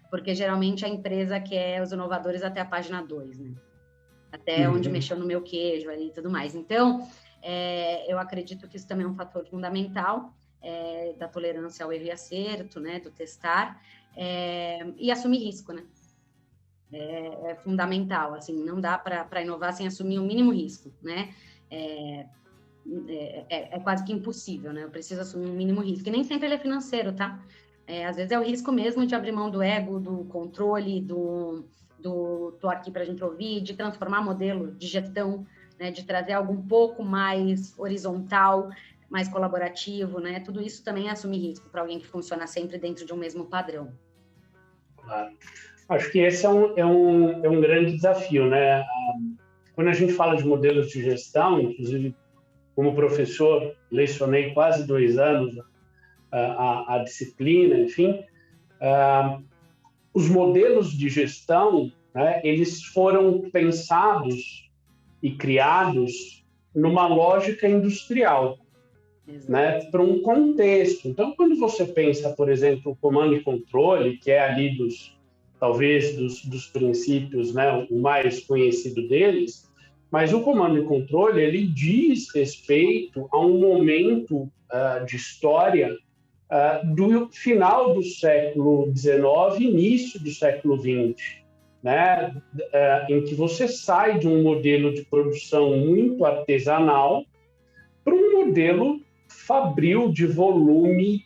porque geralmente a empresa quer os inovadores até a página 2, né? Até onde mexeu no meu queijo ali e tudo mais. Então, eu acredito que isso também é um fator fundamental da tolerância ao erro e acerto, né? Do testar, e assumir risco, né? É fundamental, assim, não dá para inovar sem assumir o mínimo risco, né? É quase que impossível, né? Eu preciso assumir um mínimo risco. E nem sempre ele é financeiro, tá? Às vezes é o risco mesmo de abrir mão do ego, do controle, do tô aqui para a gente ouvir, de transformar modelo de gestão, né? De trazer algo um pouco mais horizontal, mais colaborativo, né? Tudo isso também é assumir risco para alguém que funciona sempre dentro de um mesmo padrão. Claro. Acho que esse é um grande desafio, né? Quando a gente fala de modelos de gestão, inclusive como professor, lecionei quase 2 anos a disciplina, enfim. Os modelos de gestão, né, eles foram pensados e criados numa lógica industrial, né, para um contexto. Então, quando você pensa, por exemplo, o comando e controle, que é ali talvez dos princípios, né, o mais conhecido deles, mas o comando e controle, ele diz respeito a um momento de história do final do século XIX, início do século XX, né? Em que você sai de um modelo de produção muito artesanal para um modelo fabril de volume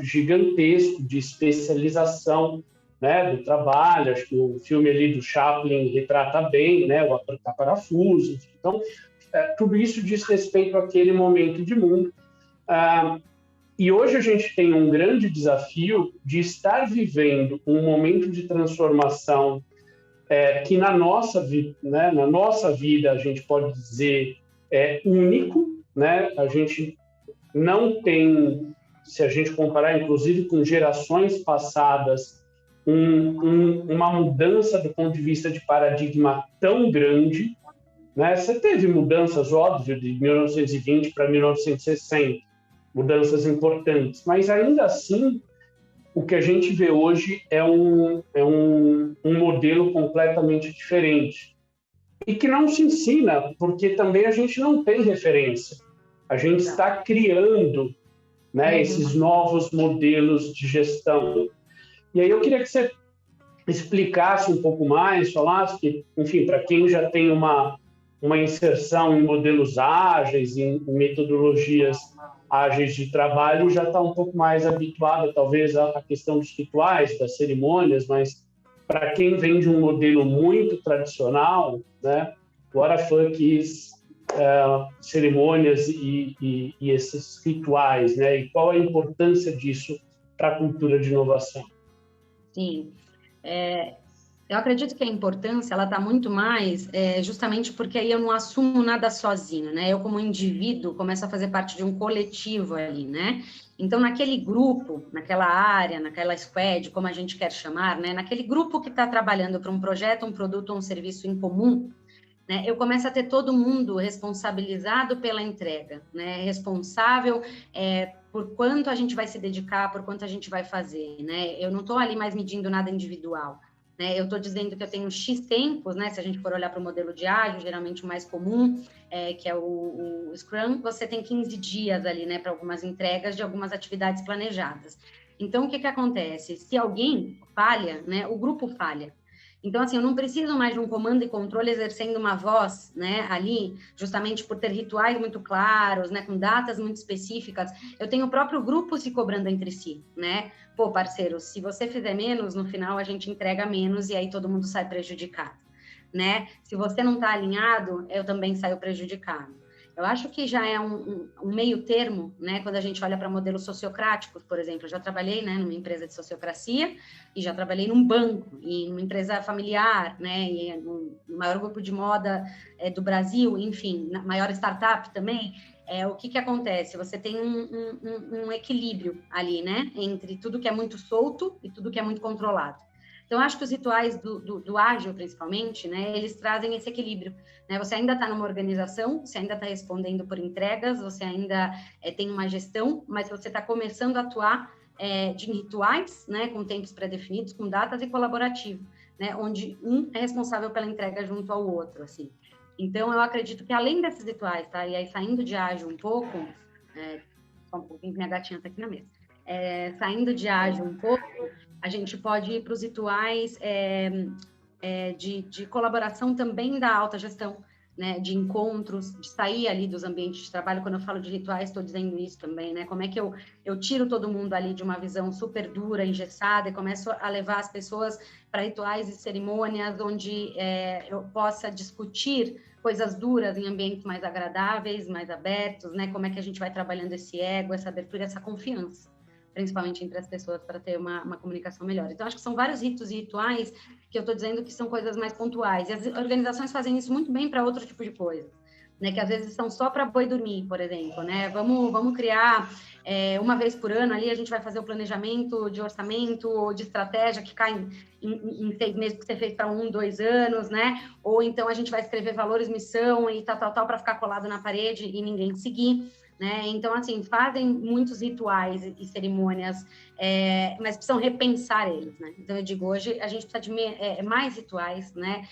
gigantesco, de especialização, né, do trabalho. Acho que o filme ali do Chaplin retrata bem, né, o apertar parafusos. Então, tudo isso diz respeito àquele momento de mundo. E hoje a gente tem um grande desafio de estar vivendo um momento de transformação que na nossa vida a gente pode dizer único, né? A gente não tem, se a gente comparar inclusive com gerações passadas, uma mudança do ponto de vista de paradigma tão grande, né? Você teve mudanças, óbvio, de 1920 para 1960, mudanças importantes, mas ainda assim o que a gente vê hoje é um modelo completamente diferente e que não se ensina, porque também a gente não tem referência. A gente está criando, né, esses novos modelos de gestão. E aí eu queria que você explicasse um pouco mais, falasse que, enfim, para quem já tem uma inserção em modelos ágeis, em metodologias ágeis de trabalho, já está um pouco mais habituado, talvez, à questão dos rituais, das cerimônias, mas para quem vem de um modelo muito tradicional, né, o Arafuquis, cerimônias e esses rituais, né, e qual a importância disso para a cultura de inovação? Sim, eu acredito que a importância ela está muito mais justamente porque aí eu não assumo nada sozinho, né? Eu como indivíduo começo a fazer parte de um coletivo ali, né? Então naquele grupo, naquela área, naquela squad, como a gente quer chamar, né? Naquele grupo que está trabalhando para um projeto, um produto, um serviço em comum, né? Eu começo a ter todo mundo responsabilizado pela entrega, né? Responsável por quanto a gente vai se dedicar, por quanto a gente vai fazer, né? Eu não estou ali mais medindo nada individual. Eu estou dizendo que eu tenho X tempos, né? Se a gente for olhar para o modelo de ágil, geralmente o mais comum, que é o Scrum, você tem 15 dias ali, né? Para algumas entregas de algumas atividades planejadas. Então, o que acontece? Se alguém falha, né? O grupo falha. Então, assim, eu não preciso mais de um comando e controle exercendo uma voz, né, ali, justamente por ter rituais muito claros, né, com datas muito específicas. Eu tenho o próprio grupo se cobrando entre si, né? Pô, parceiro, se você fizer menos, no final a gente entrega menos e aí todo mundo sai prejudicado, né? Se você não está alinhado, eu também saio prejudicado. Eu acho que já é um meio termo, né? Quando a gente olha para modelos sociocráticos, por exemplo, eu já trabalhei, né, numa empresa de sociocracia e já trabalhei num banco e numa empresa familiar, né, e no maior grupo de moda do Brasil, enfim, na maior startup também. O que acontece? Você tem um equilíbrio ali, né, entre tudo que é muito solto e tudo que é muito controlado. Então, acho que os rituais do ágil, principalmente, né, eles trazem esse equilíbrio, né? Você ainda está numa organização, você ainda está respondendo por entregas, você ainda tem uma gestão, mas você está começando a atuar de rituais, né, com tempos pré-definidos, com datas e colaborativo, né, onde um é responsável pela entrega junto ao outro, assim. Então, eu acredito que além desses rituais, tá? E aí, saindo de ágil um pouco, só um pouquinho, minha gatinha está aqui na mesa. Saindo de ágil um pouco, a gente pode ir para os rituais de colaboração também da alta gestão, né, de encontros, de sair ali dos ambientes de trabalho. Quando eu falo de rituais, estou dizendo isso também, né? Como é que eu tiro todo mundo ali de uma visão super dura, engessada, e começo a levar as pessoas para rituais e cerimônias onde eu possa discutir coisas duras em ambientes mais agradáveis, mais abertos, né? Como é que a gente vai trabalhando esse ego, essa abertura, essa confiança, principalmente entre as pessoas, para ter uma comunicação melhor. Então, acho que são vários ritos e rituais que eu estou dizendo que são coisas mais pontuais. E as organizações fazem isso muito bem para outro tipo de coisa, né? Que às vezes são só para boi dormir, por exemplo, né? Vamos criar uma vez por ano ali, a gente vai fazer o planejamento de orçamento ou de estratégia que cai em 6 meses que você fez para 1, 2 anos, né? Ou então a gente vai escrever valores, missão e tal, para ficar colado na parede e ninguém seguir. Né? Então, assim, fazem muitos rituais e cerimônias, mas precisam repensar eles, né? Então, eu digo, hoje a gente precisa de mais rituais, né?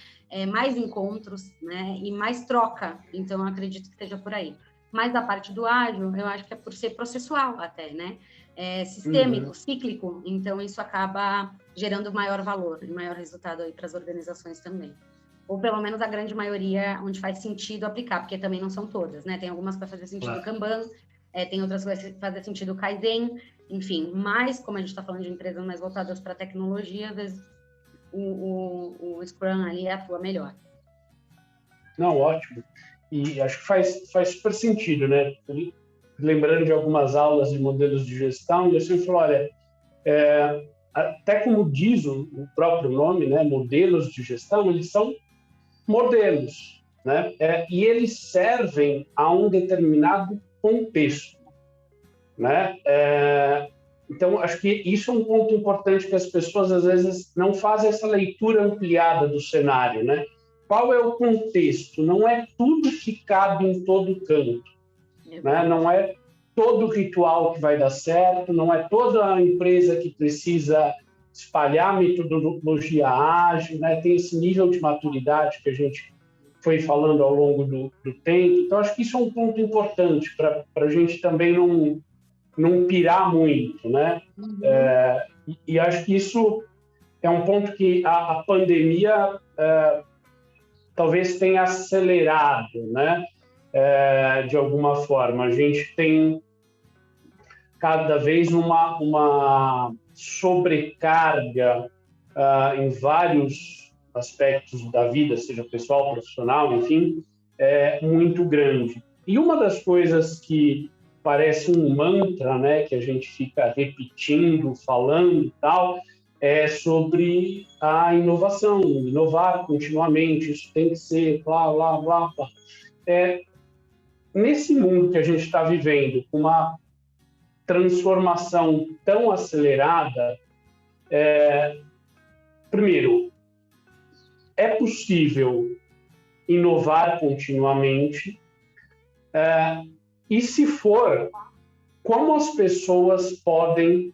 Mais encontros, né? E mais troca. Então, eu acredito que seja por aí. Mas a parte do ágil, eu acho que é por ser processual até, né? Sistêmico, cíclico. Então, isso acaba gerando maior valor e maior resultado aí para as organizações também. Ou pelo menos a grande maioria onde faz sentido aplicar, porque também não são todas, né? Tem algumas que vai fazer sentido Kanban, tem outras que vai fazer sentido Kaizen, enfim. Mas, como a gente está falando de empresas mais voltadas para tecnologia, às vezes o Scrum ali atua melhor. Não, ótimo. E acho que faz super sentido, né? Lembrando de algumas aulas de modelos de gestão, eu sempre falo, olha, até como diz o próprio nome, né? Modelos de gestão, eles são modelos, né? E eles servem a um determinado contexto, né? Então, acho que isso é um ponto importante que as pessoas, às vezes, não fazem essa leitura ampliada do cenário, né? Qual é o contexto? Não é tudo que cabe em todo canto, né? Não é todo ritual que vai dar certo, não é toda a empresa que precisa espalhar metodologia ágil, né? Tem esse nível de maturidade que a gente foi falando ao longo do tempo. Então, acho que isso é um ponto importante para a gente também não pirar muito, né? E acho que isso é um ponto que a pandemia talvez tenha acelerado, né? De alguma forma. A gente tem cada vez uma sobrecarga em vários aspectos da vida, seja pessoal, profissional, enfim, muito grande. E uma das coisas que parece um mantra, né, que a gente fica repetindo, falando e tal, é sobre a inovação, inovar continuamente, isso tem que ser blá, blá, blá, blá. Nesse mundo que a gente está vivendo, com uma transformação tão acelerada, primeiro, é possível inovar continuamente, e se for, como as pessoas podem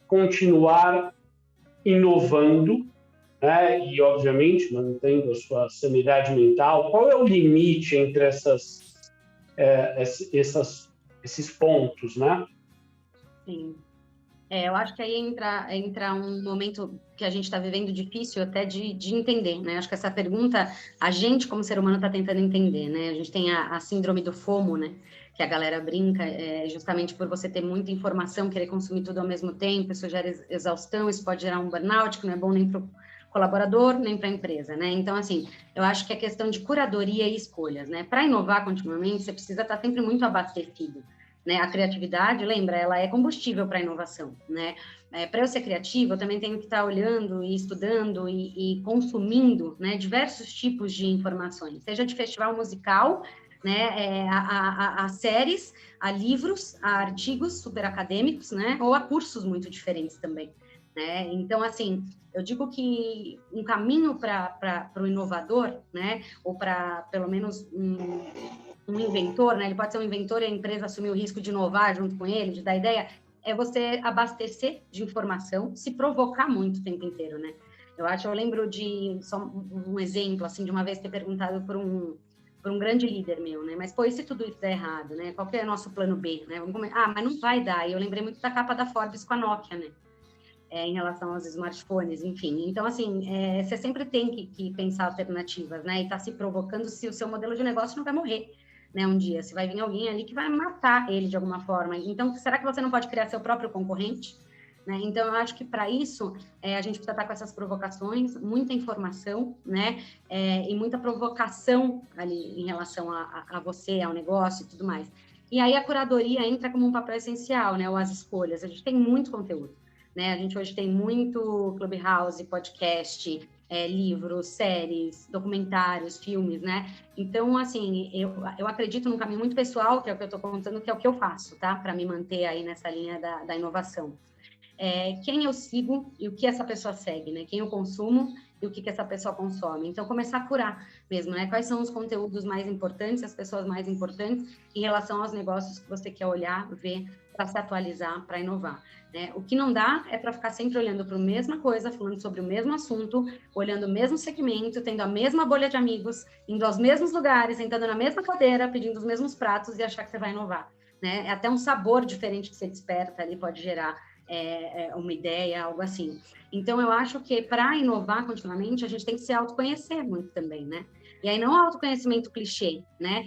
continuar inovando, né? E, obviamente, mantendo a sua sanidade mental? Qual é o limite entre esses pontos, né? Sim. Eu acho que aí entra um momento que a gente está vivendo difícil até de entender, né? Acho que essa pergunta, a gente, como ser humano, está tentando entender, né? A gente tem a síndrome do FOMO, né? Que a galera brinca, justamente por você ter muita informação, querer consumir tudo ao mesmo tempo, isso gera exaustão, isso pode gerar um burnout, que não é bom nem para o colaborador, nem para a empresa, né? Então, assim, eu acho que é questão de curadoria e escolhas, né? Para inovar continuamente, você precisa estar sempre muito abastecido. Né? A criatividade, lembra, ela é combustível para a inovação, né? Para eu ser criativa, eu também tenho que estar olhando e estudando e consumindo, né, diversos tipos de informações, seja de festival musical, né, a séries, a livros, a artigos super acadêmicos, né, ou a cursos muito diferentes também, né? Então, assim, eu digo que um caminho para o inovador, né, ou para, pelo menos, um inventor, né? Ele pode ser um inventor e a empresa assumir o risco de inovar junto com ele, de dar ideia, é você abastecer de informação, se provocar muito o tempo inteiro, né? Eu lembro de, só um exemplo, assim, de uma vez ter perguntado por um grande líder meu, né? Mas, pô, e se tudo isso der errado, né? Qual que é o nosso plano B, né? Mas não vai dar. E eu lembrei muito da capa da Forbes com a Nokia, né? Em relação aos smartphones, enfim. Então, assim, você sempre tem que pensar alternativas, né? E tá se provocando se o seu modelo de negócio não vai morrer, né? Um dia, se vai vir alguém ali que vai matar ele de alguma forma. Então, será que você não pode criar seu próprio concorrente? Né? Então, eu acho que para isso, a gente precisa estar com essas provocações, muita informação, né? E muita provocação ali em relação a você, ao negócio e tudo mais. E aí a curadoria entra como um papel essencial, né? Ou as escolhas. A gente tem muito conteúdo. Né? A gente hoje tem muito Clubhouse, podcast, livros, séries, documentários, filmes, né? Então, assim, eu acredito num caminho muito pessoal, que é o que eu estou contando, que é o que eu faço, tá? Para me manter aí nessa linha da inovação. Quem eu sigo e o que essa pessoa segue, né? Quem eu consumo e o que essa pessoa consome. Então, começar a curar mesmo, né? Quais são os conteúdos mais importantes, as pessoas mais importantes em relação aos negócios que você quer olhar, ver, para se atualizar, para inovar. Né? O que não dá é para ficar sempre olhando para a mesma coisa, falando sobre o mesmo assunto, olhando o mesmo segmento, tendo a mesma bolha de amigos, indo aos mesmos lugares, sentando na mesma cadeira, pedindo os mesmos pratos e achar que você vai inovar. Né? Até um sabor diferente que você desperta ali pode gerar uma ideia, algo assim. Então, eu acho que para inovar continuamente, a gente tem que se autoconhecer muito também, né? E aí, não autoconhecimento clichê, né?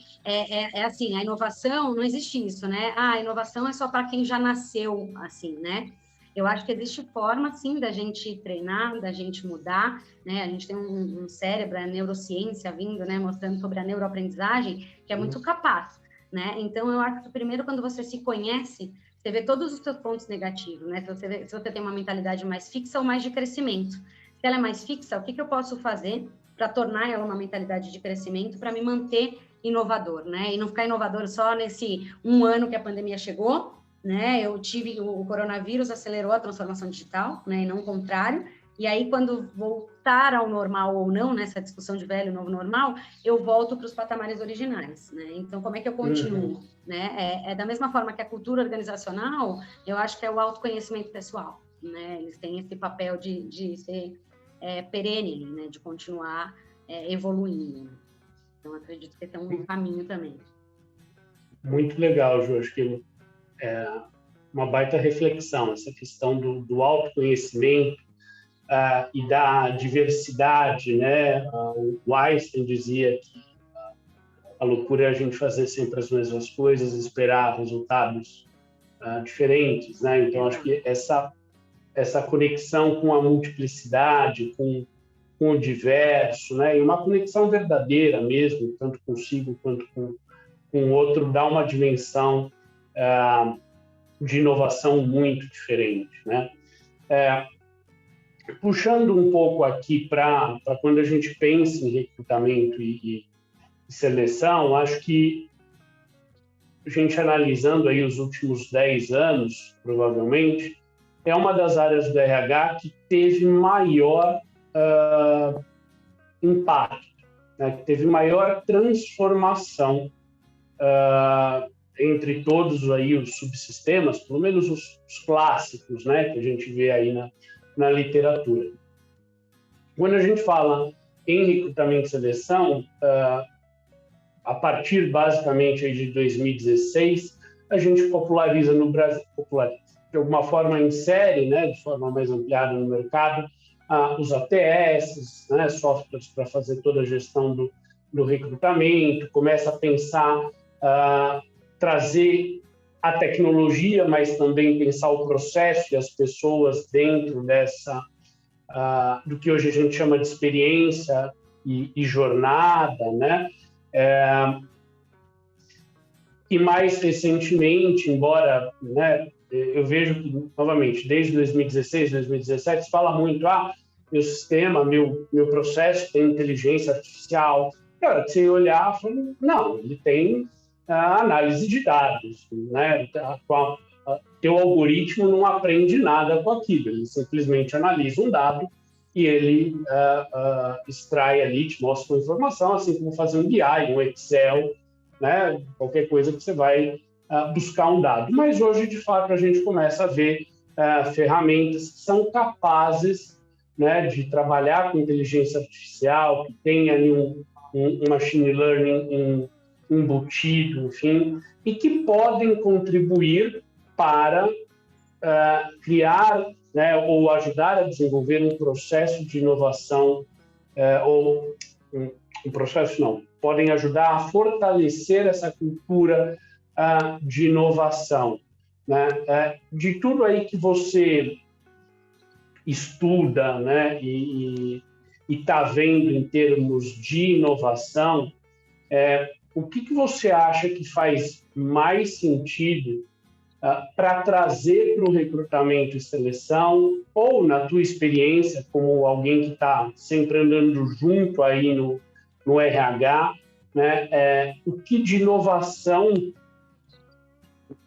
Assim, a inovação, não existe isso, né? A inovação é só para quem já nasceu assim, né? Eu acho que existe forma, sim, da gente treinar, da gente mudar, né? A gente tem um cérebro, a neurociência vindo, né? Mostrando sobre a neuroaprendizagem, que é muito capaz, né? Então, eu acho que primeiro, quando você se conhece, você vê todos os seus pontos negativos, né? Se você tem uma mentalidade mais fixa ou mais de crescimento. Se ela é mais fixa, o que eu posso fazer para tornar ela uma mentalidade de crescimento, para me manter inovador, né? E não ficar inovador só nesse um ano que a pandemia chegou, né? O coronavírus acelerou a transformação digital, né? E não o contrário. E aí, quando voltar ao normal ou não, nessa discussão de velho, novo normal, eu volto para os patamares originais, né? Então, como é que eu continuo? Né? Da mesma forma que a cultura organizacional, eu acho que é o autoconhecimento pessoal, né? Eles têm esse papel de ser perene, né? De continuar evoluindo. Né? Então, acredito que tem um caminho também. Muito legal, Ju. Acho que uma baita reflexão, essa questão do autoconhecimento, e da diversidade, né? O Einstein dizia que a loucura é a gente fazer sempre as mesmas coisas, esperar resultados diferentes, né? Então, acho que essa conexão com a multiplicidade, com o diverso, né? E uma conexão verdadeira mesmo, tanto consigo quanto com o outro, dá uma dimensão de inovação muito diferente, né? Puxando um pouco aqui para quando a gente pensa em recrutamento e seleção, acho que a gente analisando aí os últimos 10 anos, provavelmente, é uma das áreas do RH que teve maior impacto, né? Que teve maior transformação entre todos aí os subsistemas, pelo menos os clássicos, né, que a gente vê aí na literatura. Quando a gente fala em recrutamento e seleção, a partir basicamente aí de 2016, a gente populariza no Brasil, de alguma forma insere, né, de forma mais ampliada no mercado, os ATS, né, softwares para fazer toda a gestão do recrutamento, começa a pensar, trazer a tecnologia, mas também pensar o processo e as pessoas dentro do que hoje a gente chama de experiência e jornada, né? E mais recentemente, embora, né, eu vejo que, novamente, desde 2016, 2017, se fala muito, meu sistema, meu processo tem inteligência artificial. Cara, que você olhar, não, ele tem análise de dados, né? Teu algoritmo não aprende nada com aquilo, ele simplesmente analisa um dado e ele extrai ali, te mostra uma informação, assim como fazer um BI, um Excel, né? Qualquer coisa que você vai buscar um dado. Mas hoje, de fato, a gente começa a ver ferramentas que são capazes, né, de trabalhar com inteligência artificial, que tem ali um machine learning embutido, enfim, e que podem contribuir para criar, né, ou ajudar a desenvolver um processo de inovação, ou um processo não, podem ajudar a fortalecer essa cultura de inovação, né? De tudo aí que você estuda, né, e está vendo em termos de inovação, o que você acha que faz mais sentido para trazer para o recrutamento e seleção, ou na tua experiência, como alguém que está sempre andando junto aí no RH, né, o que de inovação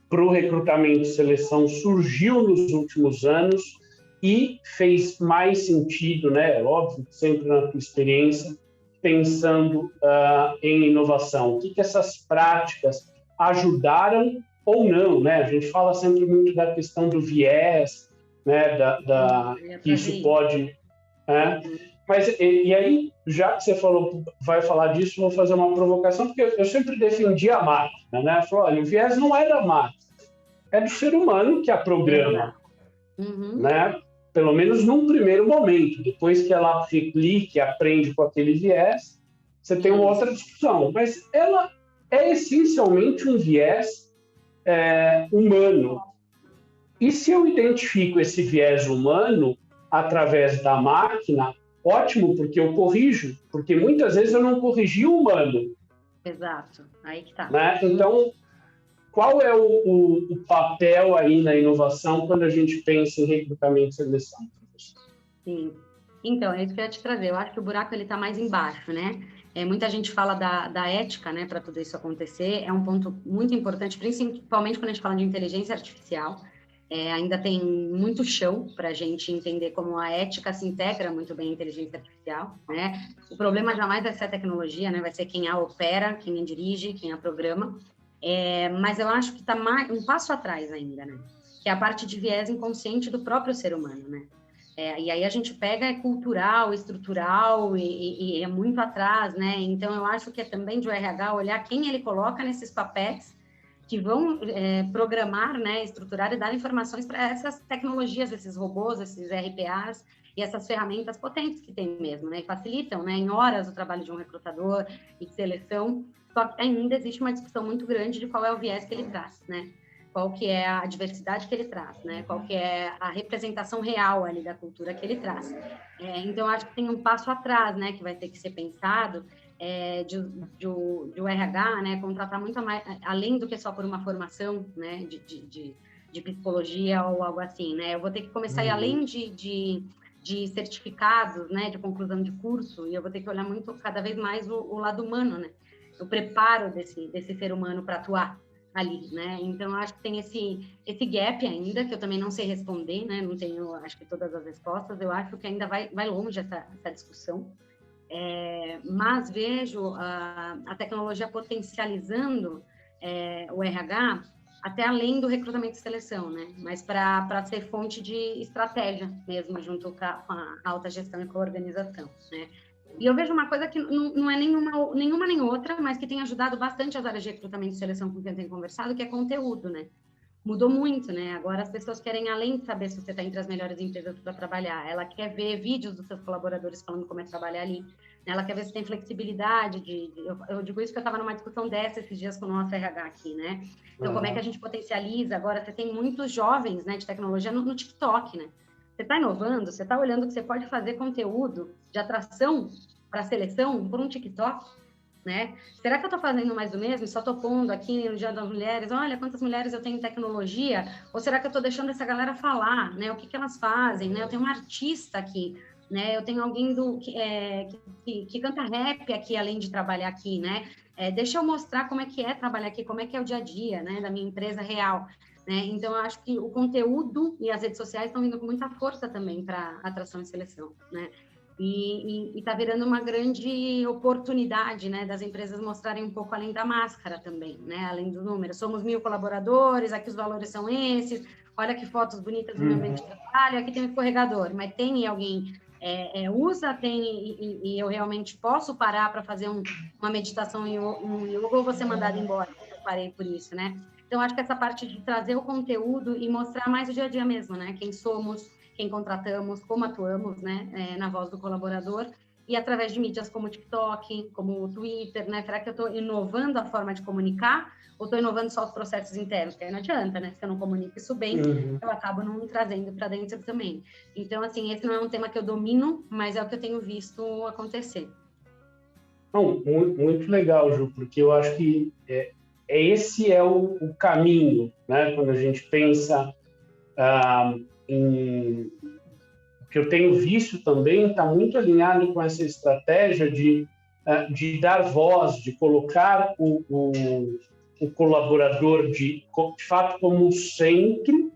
para o recrutamento e seleção surgiu nos últimos anos e fez mais sentido, né, óbvio, sempre na tua experiência, pensando em inovação? O que essas práticas ajudaram ou não, né? A gente fala sempre muito da questão do viés, né, que isso pode... Mas, e aí, já que você vai falar disso, vou fazer uma provocação, porque eu sempre defendi a máquina, né? Falei, olha, o viés não é da máquina, é do ser humano que a programa, né? Pelo menos num primeiro momento. Depois que ela replica e aprende com aquele viés, você tem uma outra discussão. Mas ela é essencialmente um viés humano. E se eu identifico esse viés humano através da máquina, ótimo, porque eu corrijo. Porque muitas vezes eu não corrigi o humano. Exato, aí que tá. Né? Então, qual é o papel aí na inovação quando a gente pensa em recrutamento e seleção? Sim. Então, é isso que eu ia te trazer. Eu acho que o buraco está mais embaixo, né? Muita gente fala da ética, né, para tudo isso acontecer. É um ponto muito importante, principalmente quando a gente fala de inteligência artificial. Ainda tem muito chão para a gente entender como a ética se integra muito bem à inteligência artificial, né? O problema jamais vai ser a tecnologia, né? Vai ser quem a opera, quem a dirige, quem a programa. Mas eu acho que está um passo atrás ainda, né? Que é a parte de viés inconsciente do próprio ser humano, né? E aí a gente pega cultural, estrutural e é muito atrás, né? Então eu acho que é também de o RH olhar quem ele coloca nesses papéis que vão programar, né, estruturar e dar informações para essas tecnologias, esses robôs, esses RPAs e essas ferramentas potentes que tem mesmo, né, e facilitam, né, em horas o trabalho de um recrutador e de seleção. Só que ainda existe uma discussão muito grande de qual é o viés que ele traz, né? Qual que é a diversidade que ele traz, né? Qual que é a representação real ali da cultura que ele traz. Então, acho que tem um passo atrás, né, que vai ter que ser pensado, de o RH, né, contratar muito mais, além do que só por uma formação, né, de psicologia ou algo assim, né? Eu vou ter que começar a ir além de certificados, né, de conclusão de curso, e eu vou ter que olhar muito, cada vez mais, o lado humano, né? O preparo desse ser humano para atuar ali, né? Então, acho que tem esse gap ainda, que eu também não sei responder, né? Não tenho, acho que, todas as respostas. Eu acho que ainda vai longe essa discussão. Mas vejo a tecnologia potencializando o RH até além do recrutamento e seleção, né? Mas para ser fonte de estratégia mesmo, junto com a alta gestão e com a organização, né? E eu vejo uma coisa que não é nenhuma nem outra, mas que tem ajudado bastante as áreas de recrutamento e seleção com quem eu tenho conversado, que é conteúdo, né? Mudou muito, né? Agora as pessoas querem, além de saber se você está entre as melhores empresas para trabalhar, ela quer ver vídeos dos seus colaboradores falando como é trabalhar ali. Ela quer ver se tem flexibilidade eu digo isso porque eu estava numa discussão dessa esses dias com o nosso RH aqui, né? Então, como é que a gente potencializa? Agora, você tem muitos jovens, né, de tecnologia no TikTok, né? Você está inovando, você está olhando que você pode fazer conteúdo de atração para seleção por um TikTok, né? Será que eu estou fazendo mais do mesmo? Só estou pondo aqui no Dia das Mulheres, olha quantas mulheres eu tenho em tecnologia? Ou será que eu estou deixando essa galera falar, né? O que elas fazem, né? Eu tenho um artista aqui, né? Eu tenho alguém que canta rap aqui, além de trabalhar aqui, né? Deixa eu mostrar como é que é trabalhar aqui, como é que é o dia a dia, né? Da minha empresa real. Né? Então, eu acho que o conteúdo e as redes sociais estão vindo com muita força também para atração e seleção, né? E está virando uma grande oportunidade, né, das empresas mostrarem um pouco além da máscara também, né, além do número. Somos 1.000 colaboradores, aqui os valores são esses, olha que fotos bonitas do meu ambiente de trabalho, aqui tem um escorregador, mas tem alguém usa, e eu realmente posso parar para fazer uma meditação em yoga ou vou ser mandada embora, eu parei por isso, né? Então, acho que essa parte de trazer o conteúdo e mostrar mais o dia a dia mesmo, né? Quem somos, quem contratamos, como atuamos, né? Na voz do colaborador e através de mídias como o TikTok, como o Twitter, né? Será que eu estou inovando a forma de comunicar ou estou inovando só os processos internos? Porque aí não adianta, né? Se eu não comunico isso bem, eu acabo não trazendo para dentro também. Então, assim, esse não é um tema que eu domino, mas é o que eu tenho visto acontecer. Não, muito legal, Ju, porque eu acho que esse é o caminho, né? Quando a gente pensa em... O que eu tenho visto também está muito alinhado com essa estratégia de dar voz, de colocar o colaborador de fato como centro,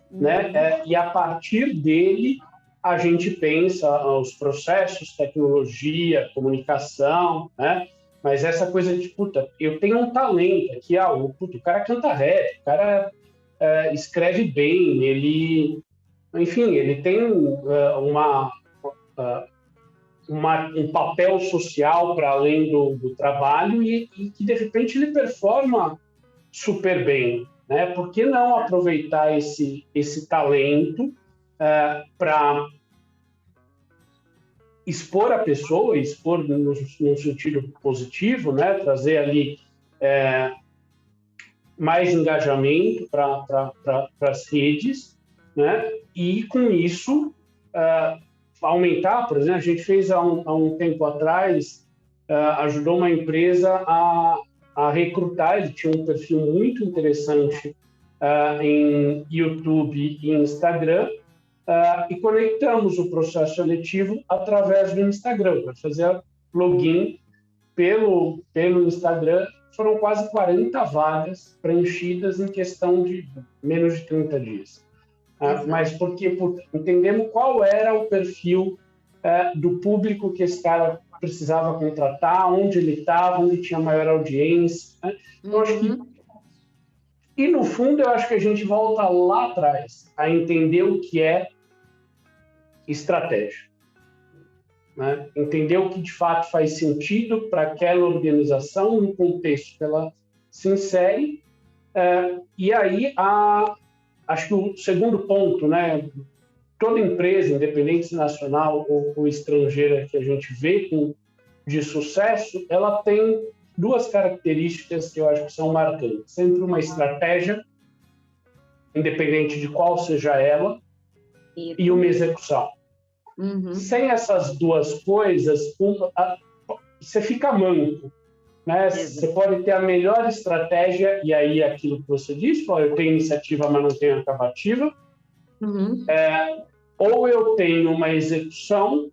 né? E a partir dele a gente pensa os processos, tecnologia, comunicação, né? Mas essa coisa de, puta, eu tenho um talento aqui, o cara canta rap, o cara escreve bem, ele tem um papel social para além do trabalho e que, de repente, ele performa super bem, né? Por que não aproveitar esse talento para expor a pessoa, expor no sentido positivo, né? Trazer ali mais engajamento para as redes, né? E com isso aumentar, por exemplo, a gente fez há um tempo atrás, ajudou uma empresa a recrutar, ele tinha um perfil muito interessante em YouTube e Instagram, e conectamos o processo seletivo através do Instagram, para fazer login pelo Instagram. Foram quase 40 vagas preenchidas em questão de menos de 30 dias. Mas porque entendemos qual era o perfil do público que esse cara precisava contratar, onde ele estava, onde tinha maior audiência. Né? Então, acho que... E, no fundo, eu acho que a gente volta lá atrás a entender o que é estratégia. Né? Entender o que, de fato, faz sentido para aquela organização no contexto que ela se insere E aí, acho que o segundo ponto, né? Toda empresa, independente se nacional ou estrangeira que a gente vê de sucesso, ela tem duas características que eu acho que são marcantes. Sempre uma estratégia, independente de qual seja ela, e uma execução. Sem essas duas coisas, você fica manco. Né? Você pode ter a melhor estratégia, e aí aquilo que você disse, eu tenho iniciativa, mas não tenho acabativa. Ou eu tenho uma execução,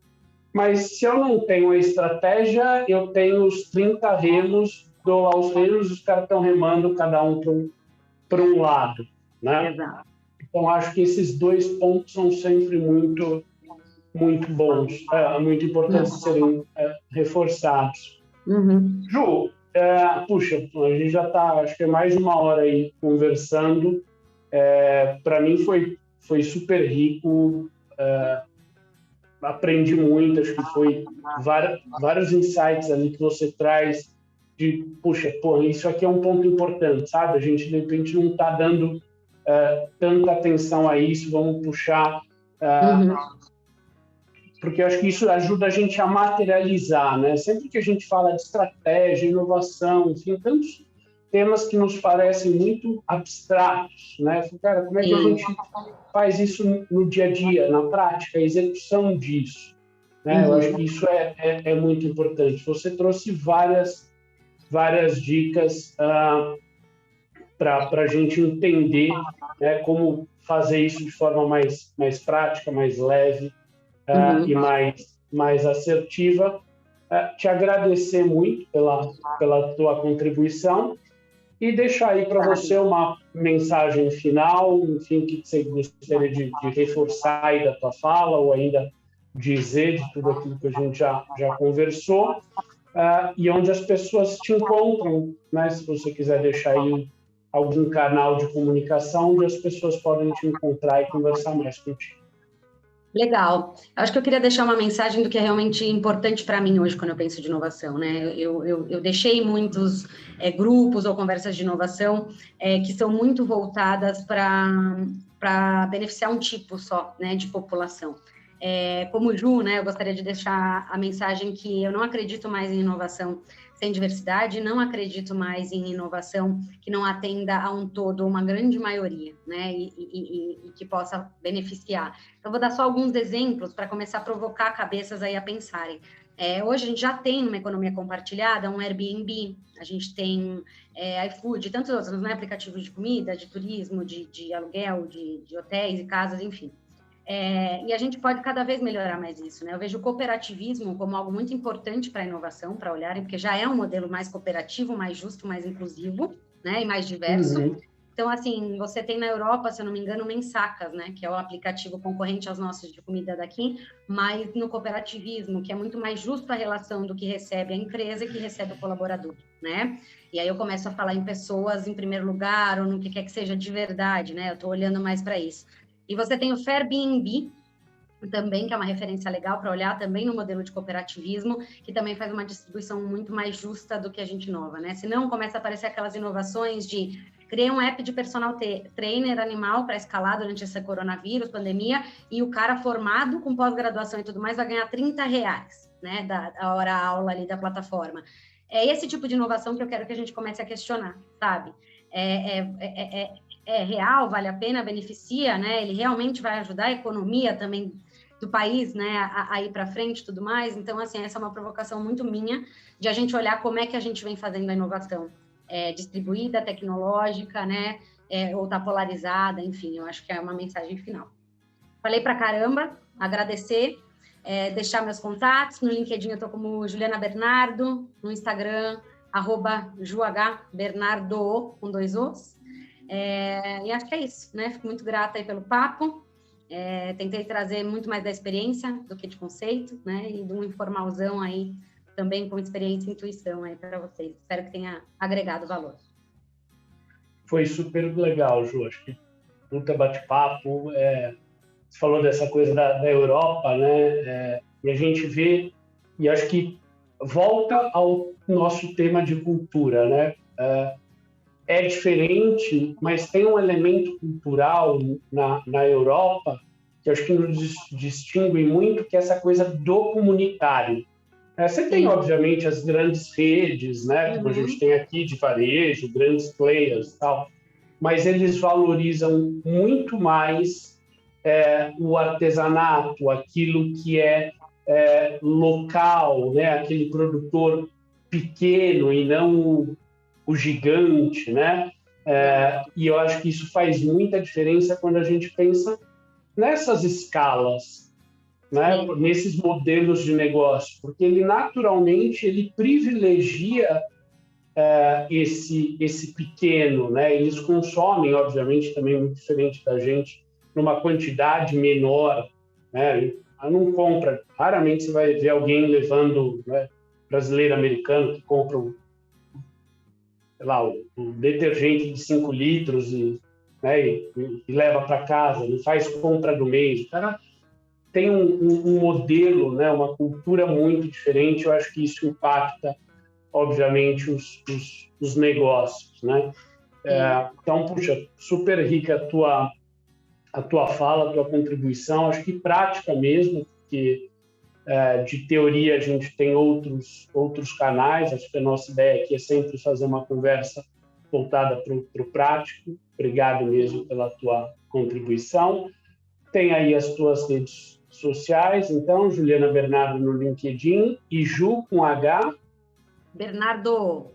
mas se eu não tenho a estratégia, eu tenho os 30 remos, dou lá os remos, os caras estão remando cada um para um lado. Né? Então, acho que esses dois pontos são sempre muito bons, muito importantes de serem reforçados. Ju, puxa, a gente já está, acho que é mais de uma hora aí conversando. Para mim foi super rico, aprendi muito, acho que foi vários insights ali que você traz de, puxa, isso aqui é um ponto importante, sabe? A gente, de repente, não está dando tanta atenção a isso, vamos puxar... Porque eu acho que isso ajuda a gente a materializar, né? Sempre que a gente fala de estratégia, inovação, enfim, tantos temas que nos parecem muito abstratos, né? Cara, como é que a gente faz isso no dia a dia, na prática, a execução disso? Né? Eu acho que isso é muito importante. Você trouxe várias dicas para a gente entender, né, como fazer isso de forma mais prática, mais leve, e mais assertiva. Te agradecer muito pela tua contribuição e deixar aí para você uma mensagem final, enfim, que você gostaria de reforçar aí da tua fala ou ainda dizer de tudo aquilo que a gente já conversou, e onde as pessoas te encontram, né? Se você quiser deixar aí algum canal de comunicação onde as pessoas podem te encontrar e conversar mais contigo. Legal. Acho que eu queria deixar uma mensagem do que é realmente importante para mim hoje quando eu penso de inovação, né? Eu deixei muitos grupos ou conversas de inovação que são muito voltadas para beneficiar um tipo só, né, de população. Como Ju, né, eu gostaria de deixar a mensagem que eu não acredito mais em inovação sem diversidade, não acredito mais em inovação que não atenda a um todo, uma grande maioria, né, e que possa beneficiar. Então, vou dar só alguns exemplos para começar a provocar cabeças aí a pensarem. Hoje a gente já tem uma economia compartilhada, um Airbnb, a gente tem iFood, tantos outros, né, aplicativos de comida, de turismo, de aluguel, de hotéis e casas, enfim. E a gente pode cada vez melhorar mais isso, né? Eu vejo o cooperativismo como algo muito importante para a inovação, para olharem, porque já é um modelo mais cooperativo, mais justo, mais inclusivo, né? E mais diverso. Então, assim, você tem na Europa, se eu não me engano, Mensacas, né? Que é o aplicativo concorrente aos nossos de comida daqui, mas no cooperativismo, que é muito mais justo a relação do que recebe a empresa e que recebe o colaborador, né? E aí eu começo a falar em pessoas em primeiro lugar, ou no que quer que seja de verdade, né? Eu estou olhando mais para isso. E você tem o Fairbnb, também, que é uma referência legal para olhar também no modelo de cooperativismo, que também faz uma distribuição muito mais justa do que a gente inova, né? Senão começa a aparecer aquelas inovações de criar um app de personal trainer animal para escalar durante esse coronavírus, pandemia, e o cara formado com pós-graduação e tudo mais vai ganhar R$30, né, da hora aula ali da plataforma. É esse tipo de inovação que eu quero que a gente comece a questionar, sabe? É real, vale a pena, beneficia, né? Ele realmente vai ajudar a economia também do país, né, a ir para frente e tudo mais. Então, assim, essa é uma provocação muito minha de a gente olhar como é que a gente vem fazendo a inovação distribuída, tecnológica, né, ou tá polarizada, enfim, eu acho que é uma mensagem final. Falei pra caramba, agradecer, deixar meus contatos, no LinkedIn eu tô como Juliana Bernardo, no Instagram, @juhbernardo, com 2 Os. E acho que é isso, né? Fico muito grata aí pelo papo. Tentei trazer muito mais da experiência do que de conceito, né? E de um informalzão aí, também com experiência e intuição aí para vocês. Espero que tenha agregado valor. Foi super legal, Ju. Acho que puta bate-papo. Você falou dessa coisa da Europa, né? E a gente vê, e acho que volta ao nosso tema de cultura, né? é diferente, mas tem um elemento cultural na Europa que eu acho que nos distingue muito, que é essa coisa do comunitário. Você tem, obviamente, as grandes redes, né, como a gente tem aqui de varejo, grandes players e tal, mas eles valorizam muito mais o artesanato, aquilo que é local, né, aquele produtor pequeno e não o gigante, né? E eu acho que isso faz muita diferença quando a gente pensa nessas escalas, né? Nesses modelos de negócio, porque ele naturalmente ele privilegia esse pequeno, né? Eles consomem, obviamente, também muito diferente da gente, numa quantidade menor, né? Não compra, raramente você vai ver alguém levando, né, brasileiro americano que compra sei lá, um detergente de 5 litros né, e leva para casa, não faz compra do mês. O cara tem um modelo, né, uma cultura muito diferente. Eu acho que isso impacta, obviamente, os negócios, né? Então, puxa, super rica a tua fala, a tua contribuição. Acho que prática mesmo, porque de teoria a gente tem outros canais. Acho que a nossa ideia aqui é sempre fazer uma conversa voltada para o prático. Obrigado mesmo pela tua contribuição. Tem aí as tuas redes sociais, então, Juliana Bernardo no LinkedIn e Ju com H. Bernardo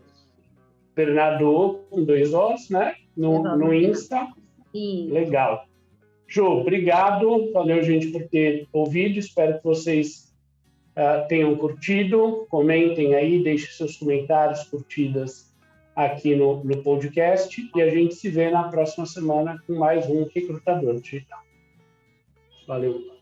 com 2 Os, né? No Insta. Sim. Legal. Ju, obrigado. Valeu, gente, por ter ouvido. Espero que vocês tenham curtido. Comentem aí, deixem seus comentários, curtidas aqui no podcast. E a gente se vê na próxima semana com mais um Recrutador Digital. Valeu.